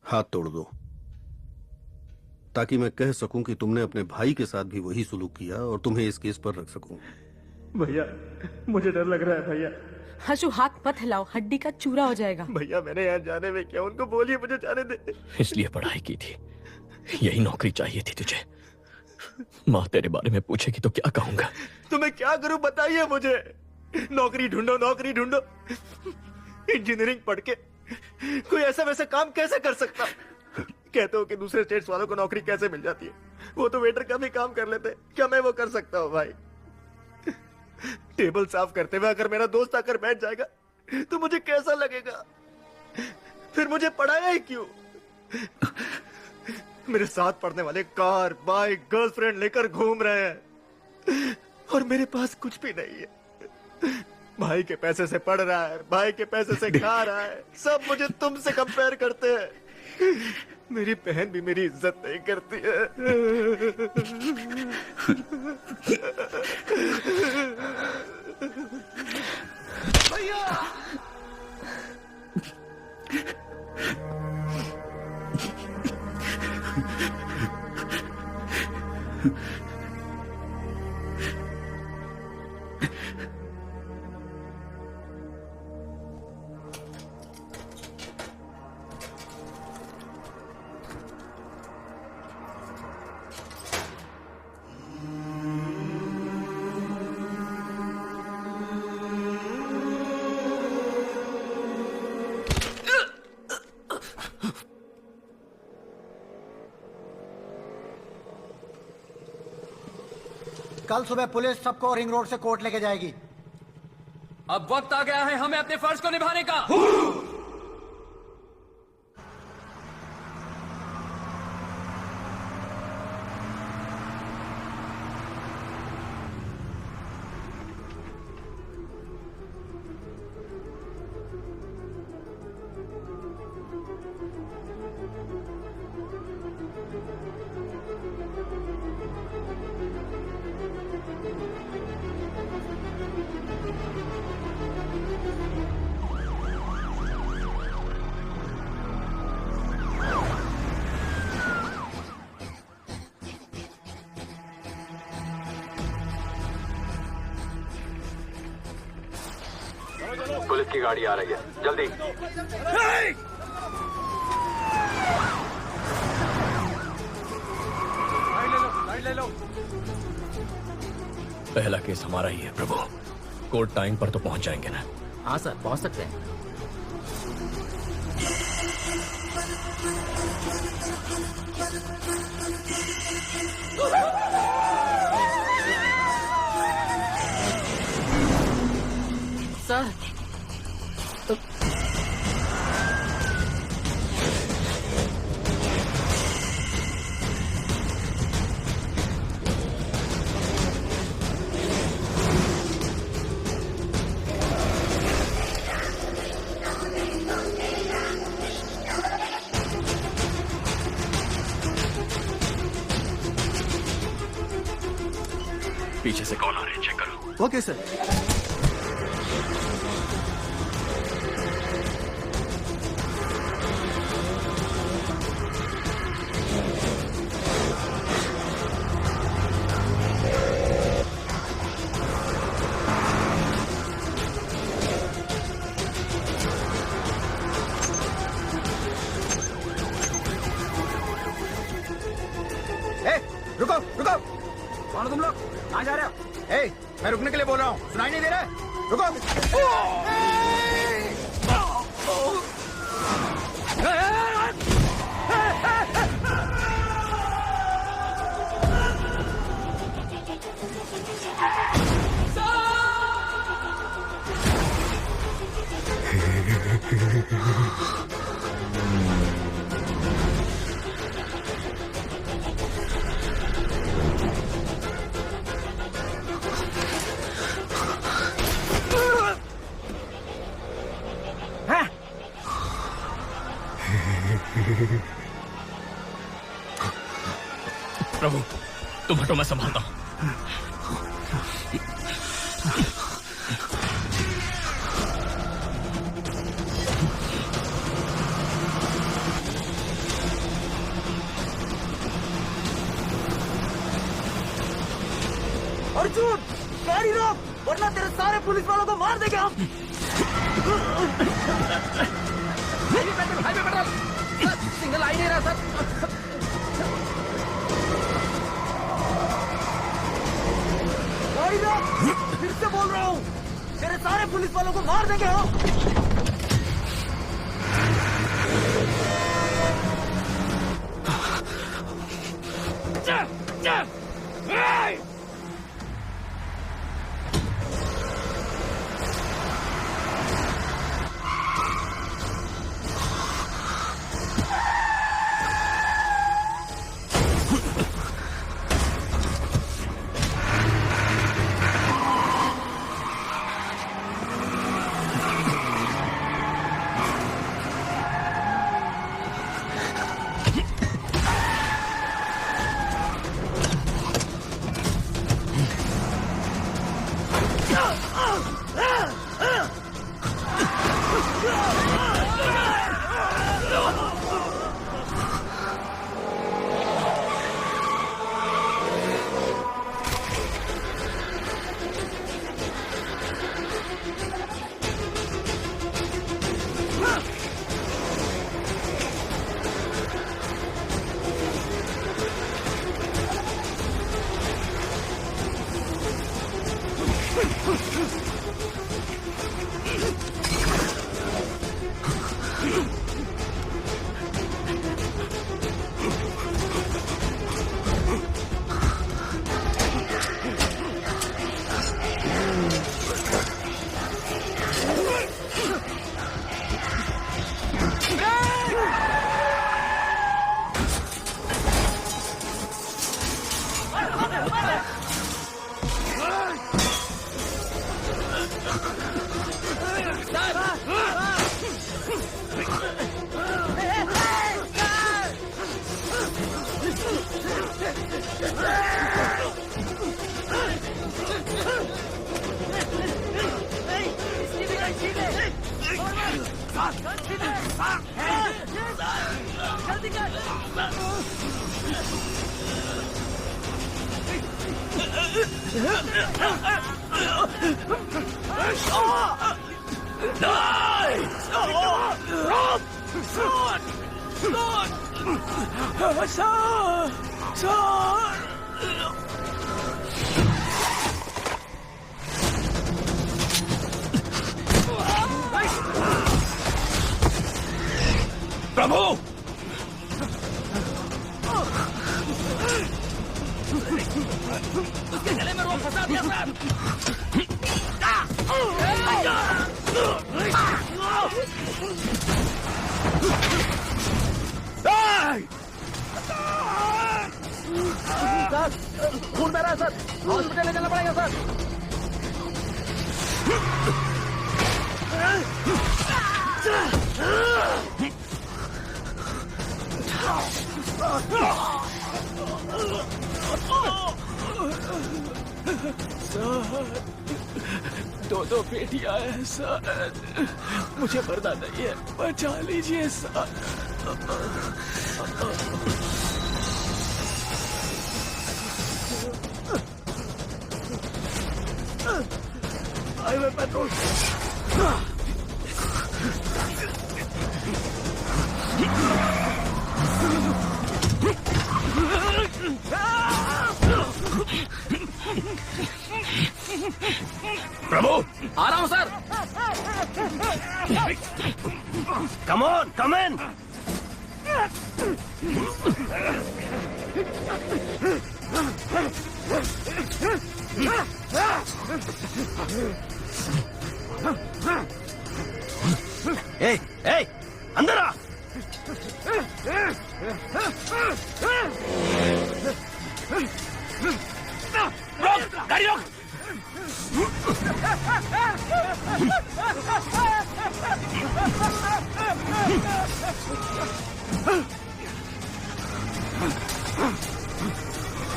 हाथ तोड़ दो, ताकि मैं कह सकूं कि तुमने अपने भाई के साथ भी वही सुलूक किया और तुम्हें इस केस पर रख सकूं। भैया, मुझे डर लग रहा है भैया। हशु, हाथ मत हिलाओ, हड्डी का चूरा हो जाएगा। भैया, मैंने यहाँ जाने में क्या, उनको बोलिए मुझे जाने दे। इसलिए पढ़ाई की थी, यही नौकरी चाहिए थी तुझे। माँ तेरे बारे में पूछेगी तो क्या कहूंगा? तो मैं क्या करूं बताइए मुझे। नौकरी ढूंढो, नौकरी ढूंढो। इंजीनियरिंग पढ़ के कोई ऐसा वैसा काम कैसे कर सकता? कहते हो कि दूसरे स्टेट्स वालों को नौकरी कैसे मिल जाती है, वो तो वेटर का भी काम कर लेते, क्या मैं वो कर सकता हूँ भाई? टेबल साफ करते हुए अगर मेरा दोस्त आकर बैठ जाएगा तो मुझे कैसा लगेगा? फिर मुझे पढ़ाया ही क्यों? मेरे साथ पढ़ने वाले कार, बाइक, गर्लफ्रेंड लेकर घूम रहे हैं और मेरे पास कुछ भी नहीं है। भाई के पैसे से पढ़ रहा है, भाई के पैसे से खा रहा है, सब मुझे तुमसे कंपेयर करते हैं। मेरी बहन भी मेरी इज्जत नहीं करती है। भैया, कल सुबह पुलिस सबको रिंग रोड से कोर्ट लेके जाएगी। अब वक्त आ गया है हमें अपने फर्ज को निभाने का। पुलिस की गाड़ी आ रही है, जल्दी। ले लो। पहला केस हमारा ही है प्रभु। कोर्ट टाइम पर तो पहुंच जाएंगे ना? हाँ सर, पहुंच सकते हैं। सर पीछे से कॉल आ रहे हैं, चेक करो। Okay sir. रुको रुको, कौन हो तुम लोग? कहाँ जा रहे हो? ए, मैं रुकने के लिए बोल रहा हूँ, सुनाई नहीं दे रहा है? प्रभु तुम हटो, मैं संभालता हूँ। अर्जुन, गाड़ी रोक, वरना तेरे सारे पुलिस वालों को मार देंगे हम। हाईवे पेट्रोल, सिग्नल आ ही नहीं रहा सर। गाड़ी रोक, फिर से बोल रहा हूँ, तेरे सारे पुलिस वालों को मार देंगे हम। प्रभु उसके गले में रोक फंसा दिया सर। खून बह रहा है सर, हॉस्पिटल ले जाना पड़ेगा सर। दो बेटियां हैं सर, मुझे मरना नहीं है, बचा लीजिए सर। Highway patrol. प्रभु आ रहा हूं सर। कम ऑन, कम इन। ए, अंदर आ। रोक, गाड़ी रोक।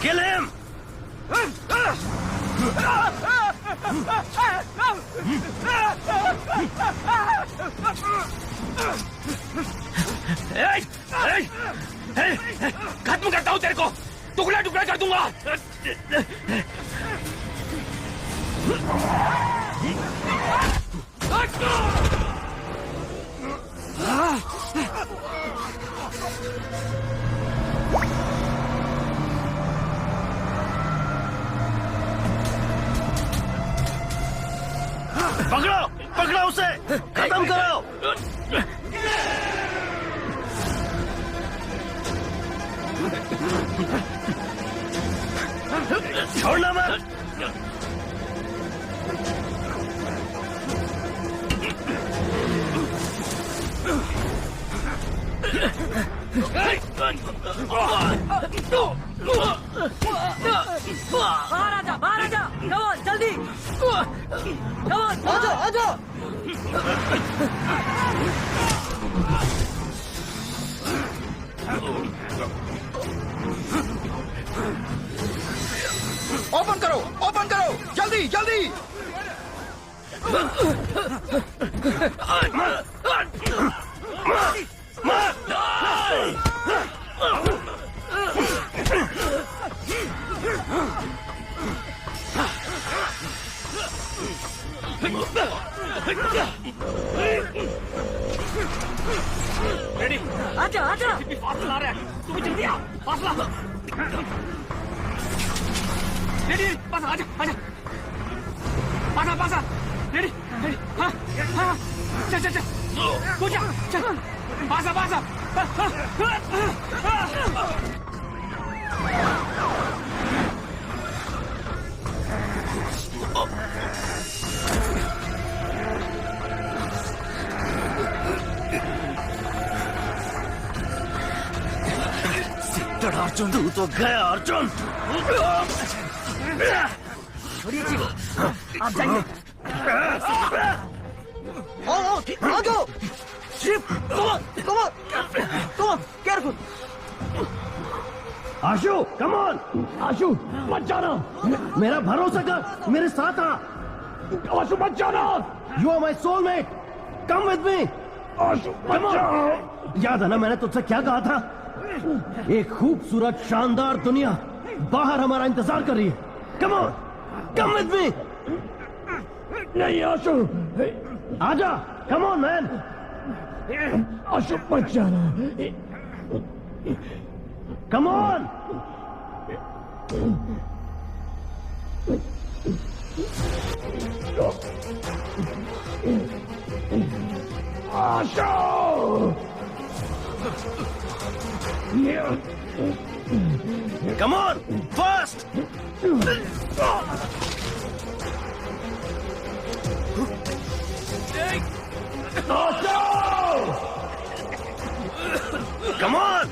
Kill him! खत्म करता हूं तेरे को, टुकड़ा टुकड़ा कर दूंगा। पकड़ो, पकड़ो उसे, खत्म करो। छोड़ना मत। बाहर आजा, बाहर आजा, कमोन जल्दी, कमोन आजा, आजा। ओपन करो, ओपन करो, जल्दी जल्दी। रेडी, आजा आजा। कितनी फास्ट ला रहा है, तुम्हें जल्दी आ, फास्ट ला। रेडी, पास आजा आजा, पासा पासा, रेडी रेडी, हाँ हाँ, चल चल चल, तू जा, चल, पासा पासा, अर्जुन, तू तो गया अर्जुन। छोड़िए जी, आप जाइए। आ जाओ, ship, come on, careful। Ashu, come on, आशु, मत जाना, मेरा भरोसा कर, मेरे साथ आ। आशु मत जाना, you are my soulmate, come with me। आशु मत जाओ। याद है ना मैंने तुझसे क्या कहा था? एक खूबसूरत शानदार दुनिया बाहर हमारा इंतजार कर रही है। Come on, come with me. नहीं आशु, आजा, कम ऑन मैन। अशोक मत जाना। Come on. Come on, fast! Come on!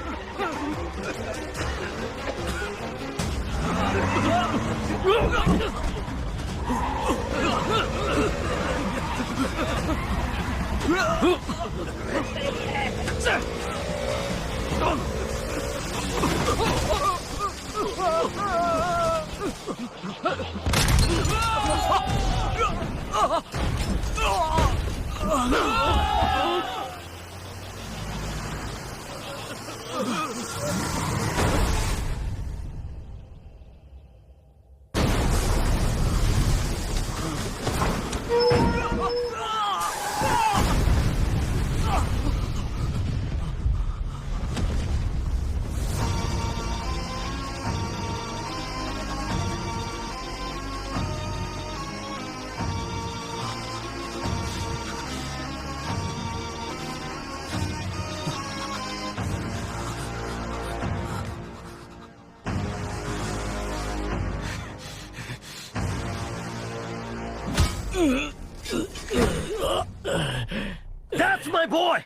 That's my boy!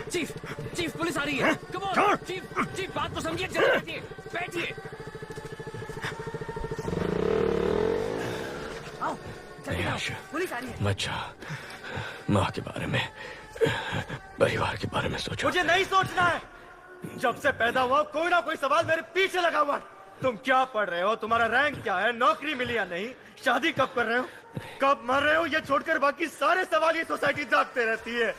Chief, chief police आ रही है। कम ऑन, चीफ, चीफ बात को समझिए, चलिए बैठिए, बैठिए। पुलिस आ रही है। बच्चा, माँ के बारे में, परिवार के बारे में सोचो। मुझे नहीं सोचना है। जब से पैदा हुआ कोई ना कोई सवाल मेरे पीछे लगा हुआ। तुम क्या पढ़ रहे हो, तुम्हारा रैंक क्या है, नौकरी मिली या नहीं, शादी कब कर रहे हो, कब मर रहे हो, ये छोड़कर बाकी सारे सवाल ये सोसाइटी दागते रहती है।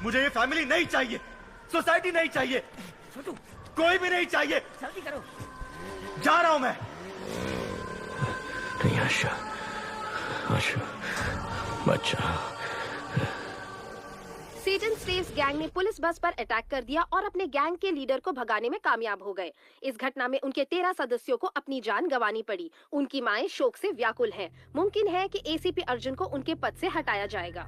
मुझे ये फैमिली नहीं चाहिए, सोसाइटी नहीं चाहिए, कोई भी नहीं चाहिए। जल्दी करो। जा रहा हूं मैं। नहीं आशा, आशा, बच्चा। सेटन स्लेव्स गैंग ने पुलिस बस पर अटैक कर दिया और अपने गैंग के लीडर को भगाने में कामयाब हो गए। इस घटना में उनके 13 सदस्यों को अपनी जान गंवानी पड़ी। उनकी माएं शोक से व्याकुल हैं। मुमकिन है कि एसीपी अर्जुन को उनके पद से हटाया जाएगा।